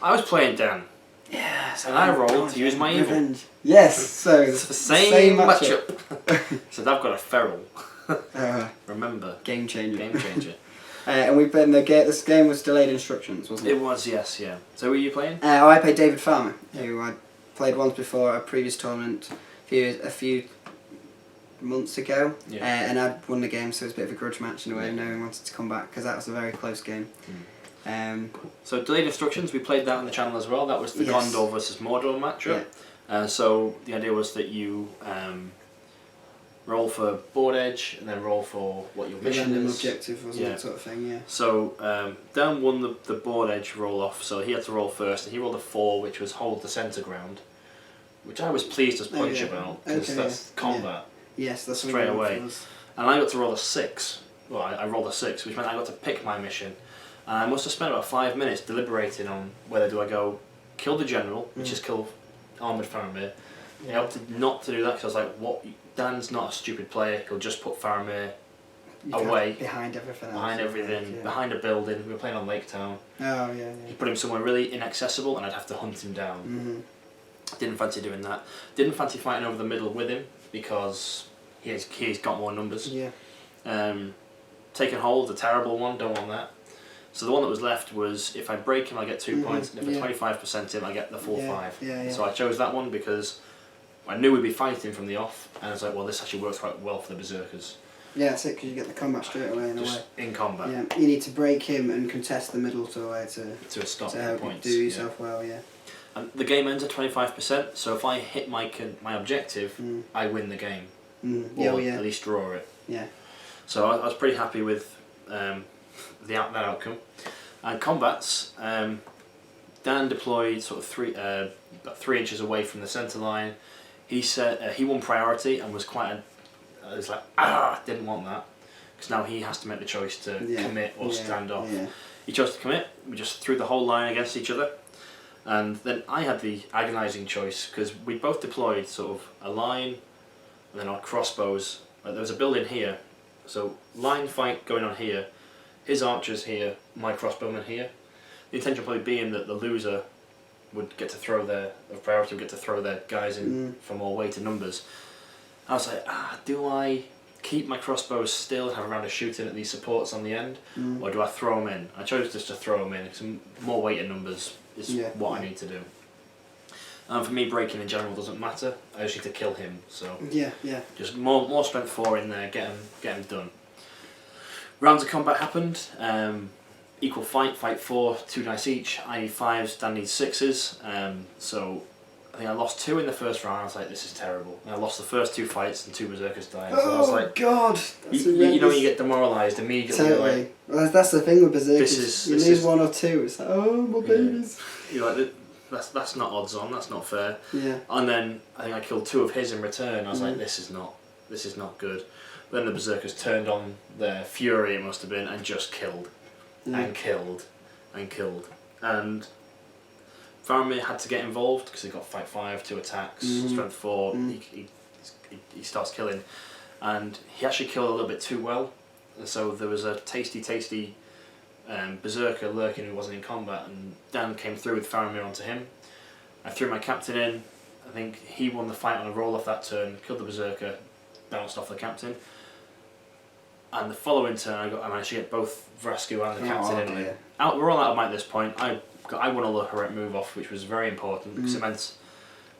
I was playing Dan. Yes. And I rolled to use my evil. Yes. So it's the same matchup. So I've got a feral. Remember. Game changer. Game changer. And we played this game was delayed instructions, wasn't it? It was, yes, yeah. So who were you playing? I played David Farmer, who I played once before a previous tournament a few months ago, and I'd won the game, so it was a bit of a grudge match in a way. No one wanted to come back because that was a very close game. So delayed instructions, we played that on the channel as well. That was the Gondor versus Mordor matchup. So the idea was that you roll for board edge and then roll for what your mission is. Objective, wasn't it, sort of thing, yeah. So Dan won the board edge roll off, so he had to roll first, and he rolled a 4, which was hold the centre ground, which I was pleased as punch about, because that's combat. Yes, that's straight away. And I got to roll a 6. Well, I rolled a 6, which meant I got to pick my mission. And I must have spent about 5 minutes deliberating on whether do I go kill the general, which is kill Armoured Faramir. I opted not to do that because I was like, what? Dan's not a stupid player, he'll just put Faramir away. Behind everything else. Behind everything, behind a building. We were playing on Lake Town. Oh, yeah. He put him somewhere really inaccessible and I'd have to hunt him down. Didn't fancy doing that. Didn't fancy fighting over the middle with him because he's got more numbers. Taking hold, a terrible one, don't want that. So the one that was left was if I break him I get 2 points, and if I 25% him I get the full 5. So I chose that one because I knew we'd be fighting from the off, and I was like, well, this actually works quite well for the berserkers. Yeah, that's it, because you get the combat straight away in a way. In combat. Yeah, you need to break him and contest the middle to a way to stop to help points. You do yourself well, yeah. And the game ends at 25%, so if I hit my objective, I win the game. Or at least draw it. Yeah. So I was pretty happy with that outcome. And combats, Dan deployed sort of about 3 inches away from the centre line. He said he won priority and was I was like, didn't want that, because now he has to make the choice to commit or stand off. he chose to commit. We just threw the whole line against each other. And then I had the agonising choice, because we both deployed sort of a line and then our crossbows. Like, there was a building here, so line fight going on here, his archers here, my crossbowmen here. The intention probably being that the loser would get to throw their, the priority would get to throw their guys in for more weight and numbers. I was like, do I keep my crossbows still and have a round of shooting at these supports on the end, or do I throw them in? I chose just to throw them in, because more weight and numbers is what I need to do. And for me, breaking in general doesn't matter. I just need to kill him. So just more strength 4 in there, get him done. Rounds of combat happened. Equal fight 4, 2 dice each. I need 5s, Dan needs 6s. So I think I lost 2 in the first round. I was like, this is terrible. And I lost the first 2 fights and 2 berserkers died. So I was like, God! You know when you get demoralised immediately. Totally. Like, well, that's the thing with berserkers. You lose is 1 or 2, it's like, oh my babies. You're like, that's not odds on. That's not fair. Yeah. And then I think I killed 2 of his in return. I was like, this is not good. Then the berserkers turned on their fury, it must have been, and just killed, and killed, and killed. And Faramir had to get involved because he got fight 5, 2 attacks, strength 4. He starts killing, and he actually killed a little bit too well. And so there was a tasty berserker lurking who wasn't in combat, and Dan came through with Faramir onto him. I threw my captain in. I think he won the fight on a roll off that turn, killed the berserker, bounced off the captain. And the following turn, I managed to get both Vrasku and the captain in. We're all out of might at this point. I won all the heroic move off, which was very important because it meant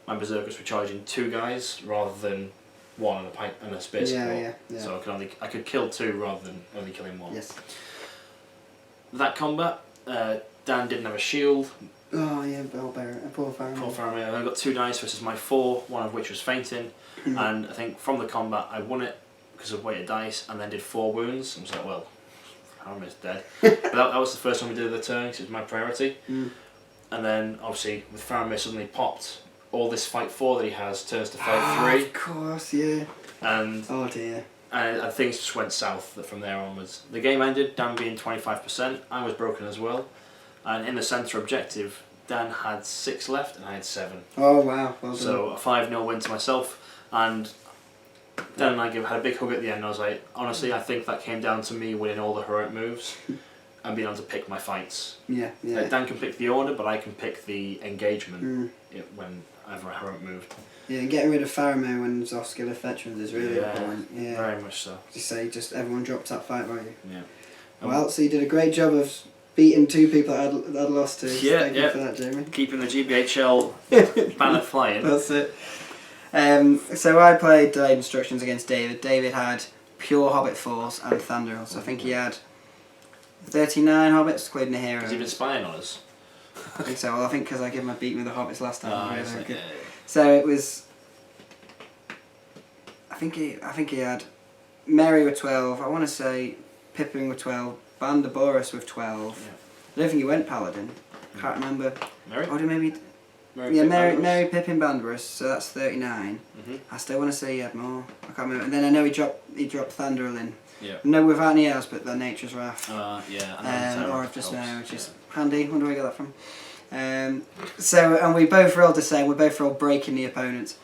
my berserkers were charging 2 guys rather than 1 and a pike and a spear support. So I could kill 2 rather than only killing 1. Yes. That combat, Dan didn't have a shield. Oh yeah, poor Faramir. Poor Faramir. I only got 2 dice versus my 4, one of which was fainting. And I think from the combat I won it because of weighted dice, and then did 4 wounds. I was like, well, Faramir's dead. But that was the first one we did of the turn, because it was my priority. And then obviously with Faramir suddenly popped, all this fight 4 that he has turns to fight 3. Of course, yeah. And oh dear. And things just went south from there onwards. The game ended, Dan being 25%, I was broken as well. And in the centre objective, Dan had 6 left and I had 7. Oh wow, well done. So a 5-0 win to myself, and Dan and I had a big hug at the end. I was like, honestly, I think that came down to me winning all the heroic moves and being able to pick my fights. Like Dan can pick the order, but I can pick the engagement whenever a heroic moved. Yeah, and getting rid of Faramir when Zoskil of veterans is really important. Yeah, very much so. You say just everyone dropped that fight value. Yeah. Well, so you did a great job of beating 2 people that I'd lost to. Yeah, Thank you for that, Jamie. Keeping the GBHL banner flying. That's it. So I played Delayed Instructions against David. David had pure Hobbit Force and Thranduil, so I think he had 39 Hobbits, including a hero. Has he been spying on us? I think so. Well, I think because I gave him a beat with the Hobbits last time. Oh, So it was. I think he had Merry with 12. I want to say Pippin with 12. Bandaboris with 12. Yeah. I don't think he went Paladin. Can't remember. Merry? Or did maybe. Merry, Pippin, Bandaboris. So that's 39. I still want to say he had more. I can't remember. And then I know he dropped Thranduil in. Yeah. No, without any else, but the Nature's Wrath. Yeah. Or just now, which is handy. Wonder where I got that from. And we both rolled the same. We both rolled breaking the opponent.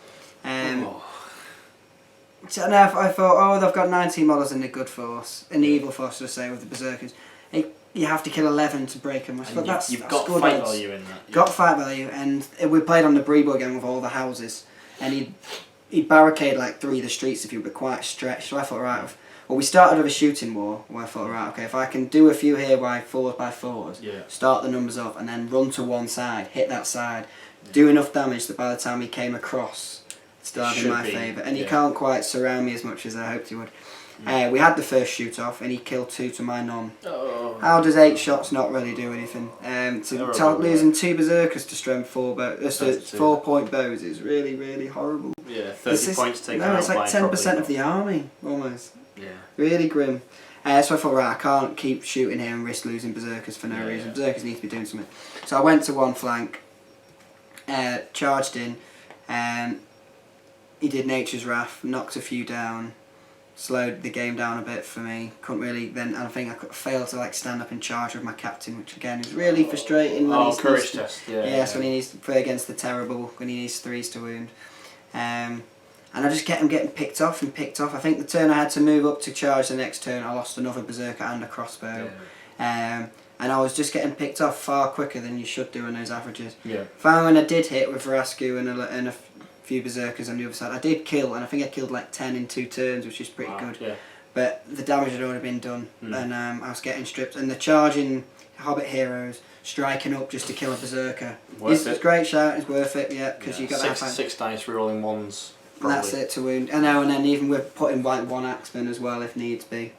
So now I thought, they've got 19 models in the good force, in the evil force, to say, with the berserkers. You have to kill 11 to break them. You've got fight value in that. Got fight value, and we played on the Brebo again with all the houses, and he'd barricade like 3 of the streets if you were quite stretched. So I thought, right, well, we started with a shooting war, where I thought, right, okay, if I can do a few here by 4s, start the numbers up, and then run to one side, hit that side, do enough damage that by the time he came across, it started in my favour. And he can't quite surround me as much as I hoped he would. We had the first shoot off, and he killed 2 to my none. How does 8 shots not really do anything? Losing 2 berserkers to strength 4 4-point bows is really, really horrible. Yeah, 30 points taken out. No, it's like 10% of the army, almost. Yeah. Really grim. So I thought, right, I can't keep shooting here and risk losing berserkers for no reason. Berserkers need to be doing something. So I went to one flank, charged in, he did Nature's Wrath, knocked a few down, slowed the game down a bit for me. Couldn't really then, and I think I failed to like stand up in charge with my captain, which again is really frustrating. When Courage test. Yes, when he needs to play against the terrible, when he needs 3s to wound. And I just kept him getting picked off. I think the turn I had to move up to charge the next turn, I lost another berserker and a crossbow. And I was just getting picked off far quicker than you should do on those averages. Yeah. Finally, when I did hit with Verascu and a few berserkers on the other side, I did kill, and I think I killed like 10 in 2 turns, which is pretty good. Yeah. But the damage had already been done, and I was getting stripped. And the charging Hobbit heroes striking up just to kill a berserker. It's a great shout. It's worth it, because you got six dice re-rolling ones. Probably. That's it to wound. I know, and then even with putting like 1 axeman as well if needs be.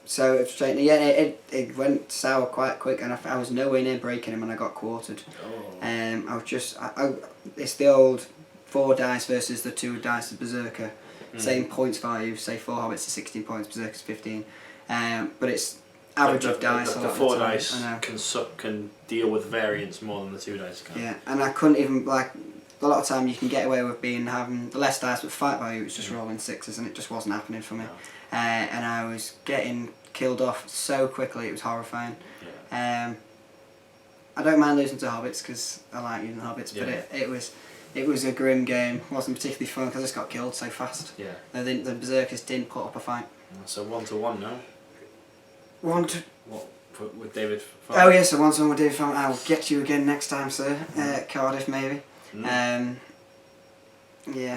So it's straight. Yeah, it went sour quite quick, and I was nowhere near breaking him, and I got quartered. I was just, it's the old 4 dice versus the 2 dice of berserker. Same points value. Say 4 hobbits are 16 points, berserker's 15. But it's average of dice. The 4 dice can deal with variance more than the 2 dice can. Yeah, and I couldn't even like. A lot of time you can get away with having the less dice with fight value. It was just rolling 6s, and it just wasn't happening for me. And I was getting killed off so quickly, it was horrifying. I don't mind losing to hobbits because I like using hobbits, but it was a grim game. It wasn't particularly fun because I just got killed so fast. The berserkers didn't put up a fight. So 1-1 now. What with David? Oh yes, so 1-1 with David. I'll get you again next time, sir. Cardiff maybe.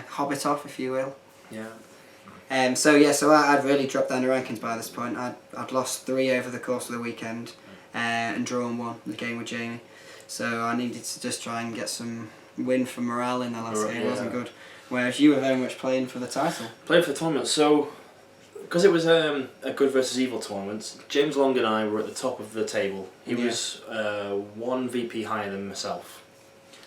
Hobbit off, if you will. So I'd really dropped down the rankings by this point. I'd lost 3 over the course of the weekend, and drawn 1 the game with Jamie. So I needed to just try and get some win for morale in the last game. It wasn't good. Whereas you were very much playing for the title. Playing for the tournament. So because it was a good versus evil tournament, James Long and I were at the top of the table. He was 1 VP higher than myself.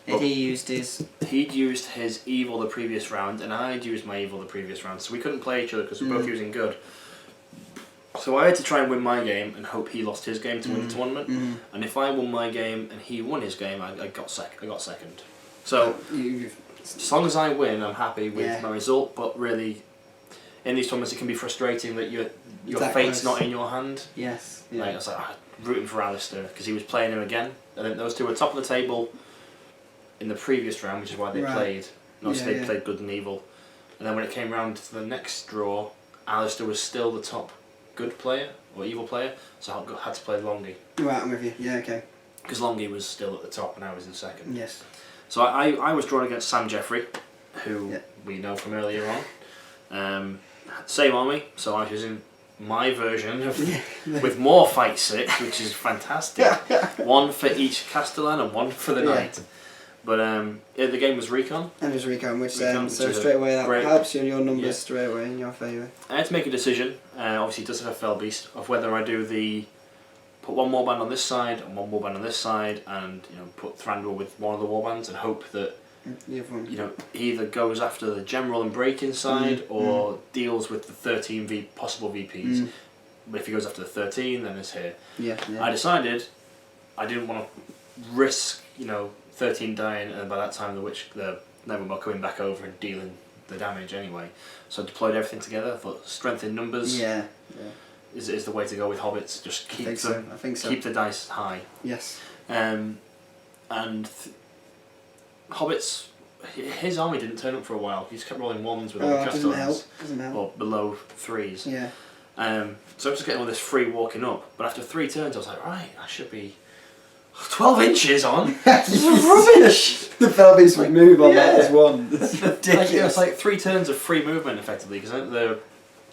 He'd used his evil the previous round, and I'd used my evil the previous round, so we couldn't play each other because we were both using good. So I had to try and win my game and hope he lost his game to win the tournament. And if I won my game and he won his game, I got second. So as long as I win, I'm happy with my result. But really, in these tournaments, it can be frustrating that your fate's not in your hand. Yes. Like, I was like rooting for Alistair because he was playing him again. I think those two were top of the table in the previous round, which is why they played. And obviously they played good and evil. And then when it came round to the next draw, Alistair was still the top good player or evil player, so I had to play Longy. Right, I'm with you. Yeah, okay. Because Longy was still at the top and I was in second. Yes. So I was drawn against Sam Jeffrey, who we know from earlier on. Same army, so I was using my version of with more fight 6, which is fantastic. 1 for each Castellan and 1 for the Knight. But the game was Recon. And it was Recon, which so straight away that helps you in your numbers straight away in your favour. I had to make a decision, obviously it does have a fell beast, of whether I do put 1 warband on this side and 1 warband on this side, and put Thranduil with 1 of the warbands and hope that either goes after the general and break-in side or deals with the 13 possible VPs. But if he goes after the 13, then it's here. I decided I didn't want to risk 13 dying, and by that time the Knight were coming back over and dealing the damage anyway. So I deployed everything together. I thought strength in numbers is the way to go with hobbits. Just keep keep the dice high. Yes. Hobbits, his army didn't turn up for a while. He just kept rolling 1s with all the Castellans. Doesn't help. Or below 3s. Yeah. So I was just getting all this free walking up, but after 3 turns I was like, right, I should be 12 inches on. This is rubbish. The Felbeast would move on that as 1. It's ridiculous. It was like 3 turns of free movement effectively, because the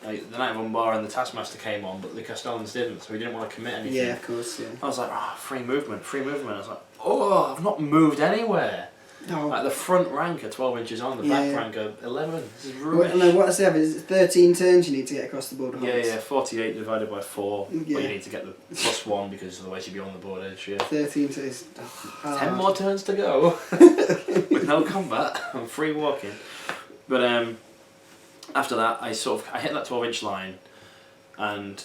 Knight of Umbar and the Taskmaster came on, but the Castellans didn't, so we didn't want to commit anything. Yeah, of course. Yeah. I was like, free movement. I was like, I've not moved anywhere. No. Like the front rank are 12 inches on, the back rank are 11. This is rubbish. What's the average? Is it 13 turns you need to get across the board? 48 divided by 4. But you need to get the +1 because otherwise you'd be on the board edge. 13 turns. 10 more turns to go with no combat. I'm free walking. But after that, I hit that 12-inch line, and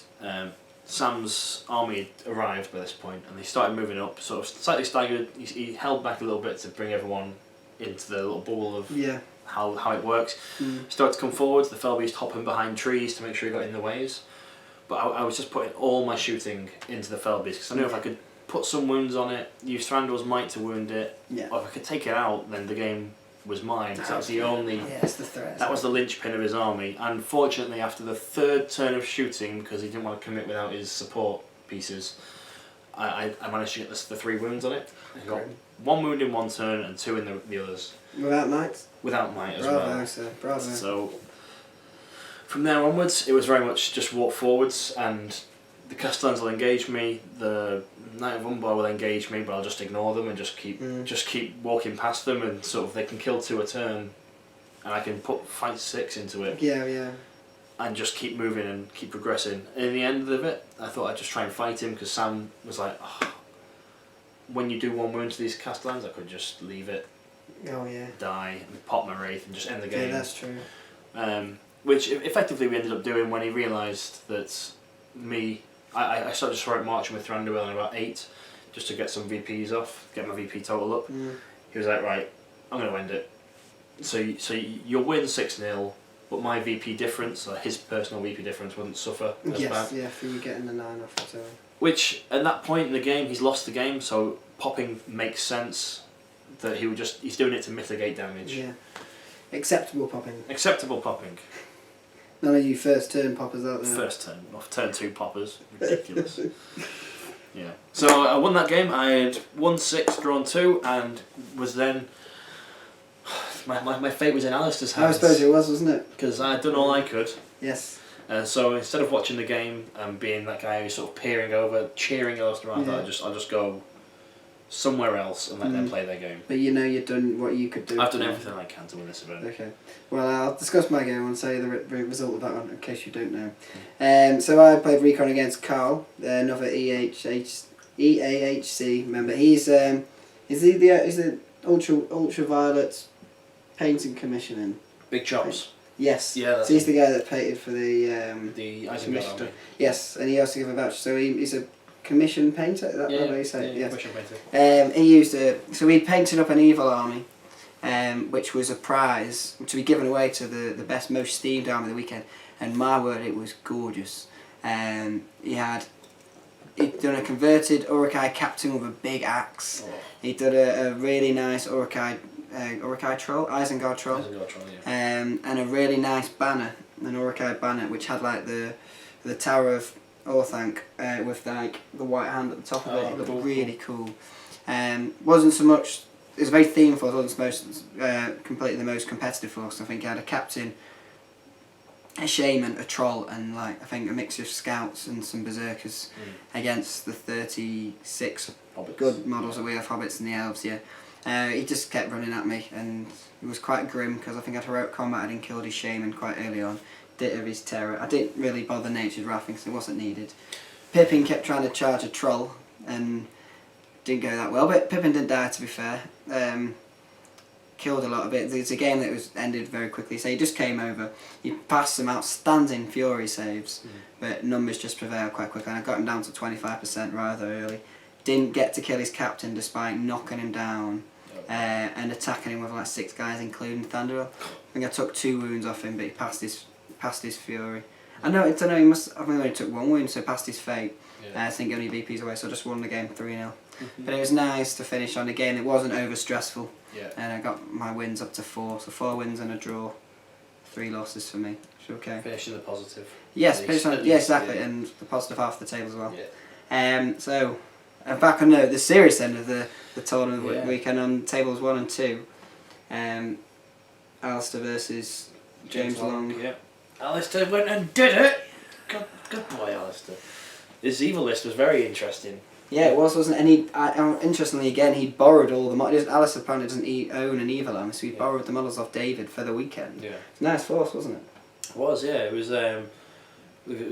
Sam's army had arrived by this point, and they started moving up, sort of slightly staggered. He held back a little bit to bring everyone into the little ball of Yeah. how it works. Started to come forwards, the fell beast hopping behind trees to make sure he got in the ways. But I was just putting all my shooting into the fell beast because I knew if I could put some wounds on it, use Thranduil's might to wound it, or if I could take it out, then the game was mine. Because that was the only. It's the threat. That was the linchpin of his army. And fortunately, after the third turn of shooting, because he didn't want to commit without his support pieces, I managed to get the 3 wounds on it. I got 1 wound in one turn and 2 in the others. Without might? Without might as Bravo, well. sir. Bravo. So from there onwards, it was very much just walk forwards, and the Castellans will engage me. The Knight of Umbar will engage me, but I'll just ignore them and just keep walking past them, and sort of they can kill 2 a turn, and I can fight 6 into it. Yeah. And just keep moving and keep progressing. And in the end of it, I thought I'd just try and fight him because Sam was like, oh, when you do 1 wound to these Castellans, I could just leave it. Oh yeah. Die and pop my Wraith and just end the game. Yeah, that's true. Which effectively we ended up doing when he realised that I started just right marching with Thranduil in about 8 just to get some VPs off, get my VP total up. He was like, right, I'm going to end it. So you'll win 6-0, but my VP difference, or his personal VP difference, wouldn't suffer as bad. Yeah, if you were getting the 9 off the turn. Which, at that point in the game, he's lost the game, so popping makes sense. That he's doing it to mitigate damage. Yeah. Acceptable popping. Acceptable popping. None of you first turn poppers out there. First turn, off turn 2 poppers. Ridiculous. Yeah. So I won that game. I had won 6, drawn 2, and was then. My fate was in Alistair's hands. I suppose it was, wasn't it? Because I had done all I could. Yes. So instead of watching the game and being that guy who's sort of peering over, cheering Alistair on, I thought I'll just go somewhere else and let them play their game. But you know you've done what you could do. I've done everything I can to win this event. Okay. Well, I'll discuss my game and say the result of that one in case you don't know. So I played Recon against Carl, another EAHC member. He's the ultraviolet painting commissioning. Big chops. Yes. Yeah. That's So he's the guy that painted for the Isengard army. Yes, and he also gave a voucher. So he's a commission painter. Is that what you say? Yeah, Yes. commission painter. He used so he painted up an evil army, which was a prize to be given away to the best, most steamed army of the weekend. And my word, it was gorgeous. He'd done a converted Uruk-hai captain with a big axe. Oh. He'd done a really nice Uruk-hai troll, Isengard troll. Isengard troll, yeah. And a really nice banner, an Uruk-hai banner, which had like the Tower of Orthanc with like the white hand at the top of it. It looked really cool. Wasn't so much. It was very themeful. It wasn't completely the most competitive force. I think it had a captain, a shaman, a troll, and I think a mixture of scouts and some berserkers against the 36 Hobbits. good models that we have, hobbits and the elves. Yeah. He just kept running at me, and it was quite grim because I think I'd heroic combat and killed his shaman quite early on. Dit of his terror. I didn't really bother Nature's Wrath because it wasn't needed. Pippin kept trying to charge a troll and didn't go that well, but Pippin didn't die, to be fair. Killed a lot of it. It's a game that was ended very quickly, so he just came over. He passed some outstanding fury saves, but numbers just prevailed quite quickly, and I got him down to 25% rather early. Didn't get to kill his captain despite knocking him down and attacking him with like 6 guys, including Thranduil. I think I took 2 wounds off him, but he passed his fury. I think he only took 1 wound, so he passed his fate. I think he only VPs away, so I just won the game 3-0. But it was nice to finish on a game that wasn't over stressful. And I got my wins up to 4, so 4 wins and a draw, 3 losses for me. It's okay. Finishing the positive. Yes, exactly, and the positive half of the table as well. So back on the serious end of the tournament weekend on tables 1 and 2. Alistair versus James Long. Yeah. Alistair went and did it. Good boy, Alistair. His evil list was very interesting. Yeah, it was, wasn't it? And interestingly, again, he borrowed all the models. Alistair apparently doesn't own an evil army, so he borrowed the models off David for the weekend. Yeah. It's a nice force, wasn't it? It was, yeah. It was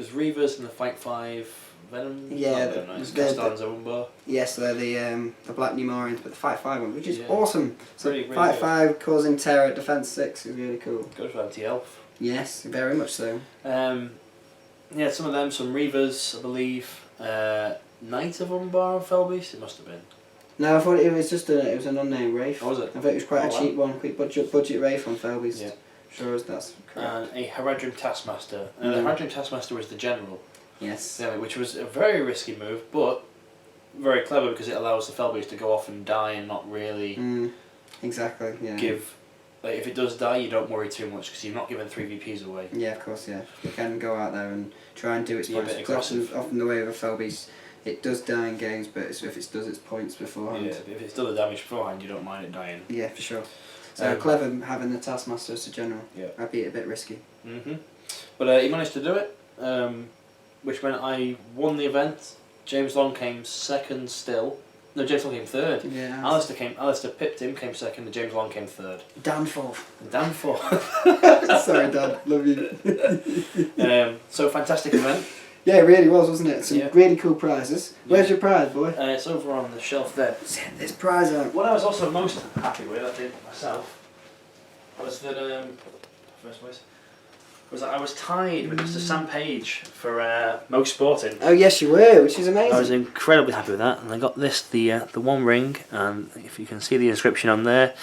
Reavers and the Fight 5 Venom. Yeah, Castellans Umbar. Yes, they're the Black Numorians, but the Fight 5 one, which is awesome. So really Fight good. 5 causing terror, Defense 6 is really cool. Good for anti-elf. Yes, very much so. Yeah, some of them, some Reavers, I believe. Knight of Umbar and Fellbeast, it must have been. No, I thought it was just it was an unnamed Wraith. Oh, was it? I thought it was quite a wow. cheap one, quick budget Wraith on Felby's. Yeah. Sure as that's correct. And a Haradrim Taskmaster. And the Haradrim Taskmaster was the general. Yes. Yeah, which was a very risky move, but very clever because it allows the Felbys to go off and die and not really Exactly. Yeah. give. Like if it does die, you don't worry too much because you're not giving 3 VPs away. Yeah, of course. Yeah, you can go out there and try and do its Be a points. bit Because aggressive. often the way with Felby's, it does die in games, but if it does its points beforehand. Yeah, if it's done the damage beforehand, you don't mind it dying. Yeah, for sure. So clever having the Taskmaster as a general. Yeah. I'd be a bit risky. But he managed to do it, which meant I won the event. James Long came second still. No, James Long came third. Yeah. Alistair pipped him, came second, and James Long came third. Dan fourth. Damn four. Sorry, Dad. Love you. So fantastic event. Yeah, it really was, wasn't it? Some Yeah. really cool prizes. Where's your prize, boy? It's over on the shelf there. Set this prize out. What I was also most happy with, I did myself, was that first place was that I was tied with Mr. Sam Page for most sporting. Oh yes, you were, which is amazing. I was incredibly happy with that, and I got this the one ring, and if you can see the inscription on there,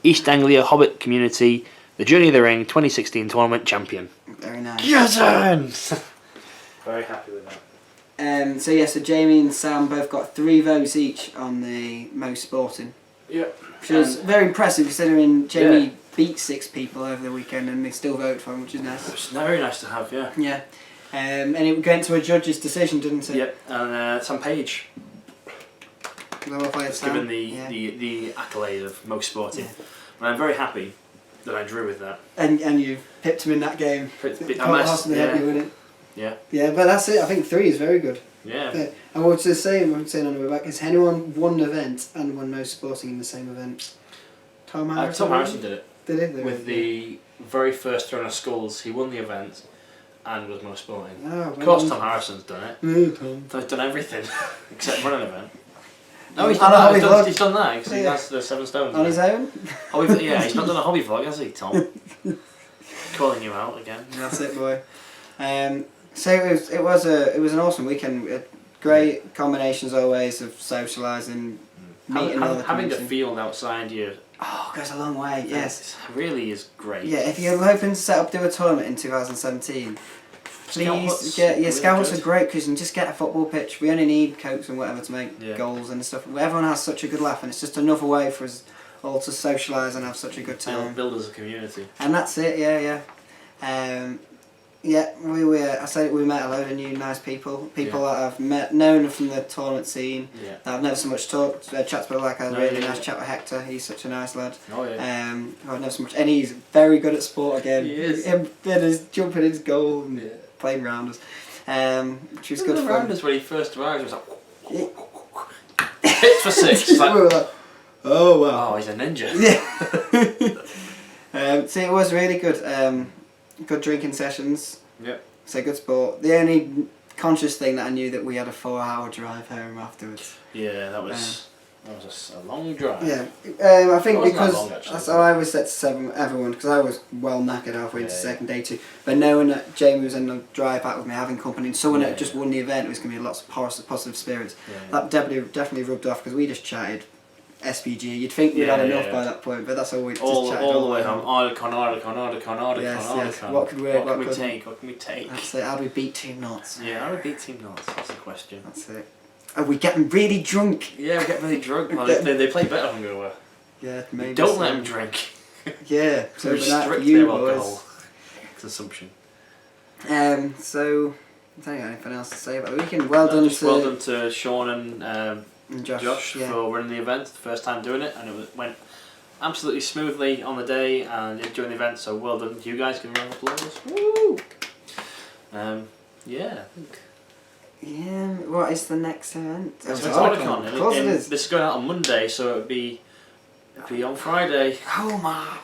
East Anglia Hobbit Community, the Journey of the Ring 2016 Tournament Champion. Very nice. Yes! Very happy with that. So Jamie and Sam both got 3 votes each on the most sporting. Yeah. Which was very impressive considering Jamie beat 6 people over the weekend and they still voted for him, which is nice. It's very nice to have, yeah. Yeah. And it went to a judge's decision, didn't it? Yep, and Sam Page was given the accolade of most sporting. Yeah. And I'm very happy that I drew with that. And you pipped him in that game. Yeah. Yeah, but that's it. I think 3 is very good. Yeah. And what I was saying on the way back, has anyone won an event and won most sporting in the same event? Tom Harrison? Tom Harrison did it. Did he? With the very first Throne of Skulls, he won the event and was most sporting. Oh, well, of course, Tom Harrison's done it. Tom. He's done everything except run an event. No, he's done that. He's done that because he has the 7 stones. On his own? Yeah, he's not done a hobby vlog, has he, Tom? Calling you out again. That's it, boy. So it was an awesome weekend. Great combinations always of socialising, meeting all the having the community. field outside you. Oh, goes a long way. Yes, it really is great. Yeah, if you're hoping to do a tournament in 2017, please get scouts are great because you can just get a football pitch. We only need cokes and whatever to make goals and stuff. Everyone has such a good laugh, and it's just another way for us all to socialise and have such a good time. Build as a community. And that's it. Yeah. I say we met a load of new nice people that I've known from the tournament scene. Yeah. That I've never so much chats with. Like I had a really nice chat with Hector. He's such a nice lad. Oh yeah. I've never so much, and he's very good at sport again. He is. Him jumping his goal and playing rounders, which was good fun. Rounders when he first arrived, it was like hits for 6. We were like, oh wow. Oh, he's a ninja. Yeah. So it was really good. Good drinking sessions. Yep. So good sport. The only conscious thing that I knew that we had a 4-hour drive home afterwards. Yeah, that was a long drive. Yeah, I think because that's how I was set to everyone because I was well knackered halfway into second day too. But knowing that Jamie was in the drive back with me, having company, and someone that just won the event, it was going to be lots of positive spirits. That definitely rubbed off because we just chatted. SPG. You'd think we'd had enough by that point, but that's all we just chatted all the way home. Ardicon. Yes. What can we take? That's it. How do we beat Team Knots? Yeah, how do we beat Team Knots? That's the question. That's it. Are we getting really drunk? Yeah, we're getting really drunk. Well, they play better when we were. Yeah, maybe. Don't let them drink. Yeah, so restrict you their alcohol consumption. So, I don't know anything else to say about the weekend. Well done to Sean and Josh for running the event, the first time doing it, and it went absolutely smoothly on the day and during the event, so well done. You guys can round of applause. Woo! I think. Yeah, what is the next event? It's Ardicon. Of course it is. This is going out on Monday, so it'd be on Friday. Oh my!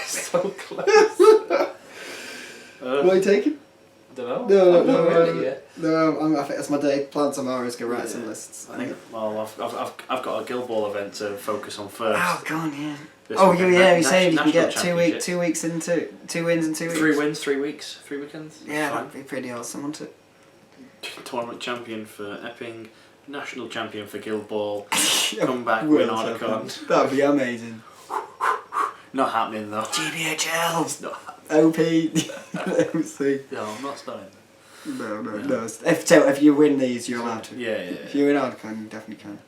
So close. What are you taking? Don't know. No, I think that's my day. Plan tomorrow is go write some lists. I think. Well, I've got a Guild Ball event to focus on first. Oh god, yeah. You're saying you can get 2 weeks into 2 wins in 2 weeks. 3 wins, 3 weeks, 3 weekends. Yeah, that'd be pretty awesome, wouldn't it? Tournament champion for Epping, national champion for Guild Ball, come back with Ardacon. That'd be amazing. Not happening though. GBHL. It's not happening. OP. MC. No, I'm not starting. No. If you win these, you're allowed to. Yeah. If you win Ardacon, you definitely can.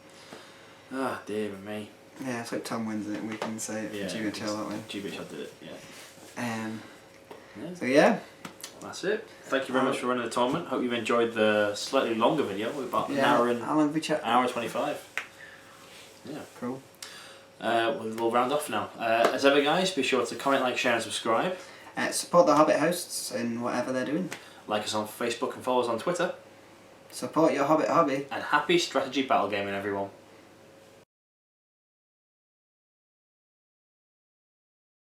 Ah, dear me. Yeah, it's like Tom wins it, we can say it for GBHL that way. GBHL did it, yeah. So yeah. That's it. Thank you very much for running the tournament. Hope you've enjoyed the slightly longer video. We're about an hour and how long have we chat? hour 25. Yeah. Cool. We'll round off now. As ever, guys, be sure to comment, like, share, and subscribe. Support the Hobbit hosts in whatever they're doing. Like us on Facebook and follow us on Twitter. Support your Hobbit hobby. And happy strategy battle gaming, everyone.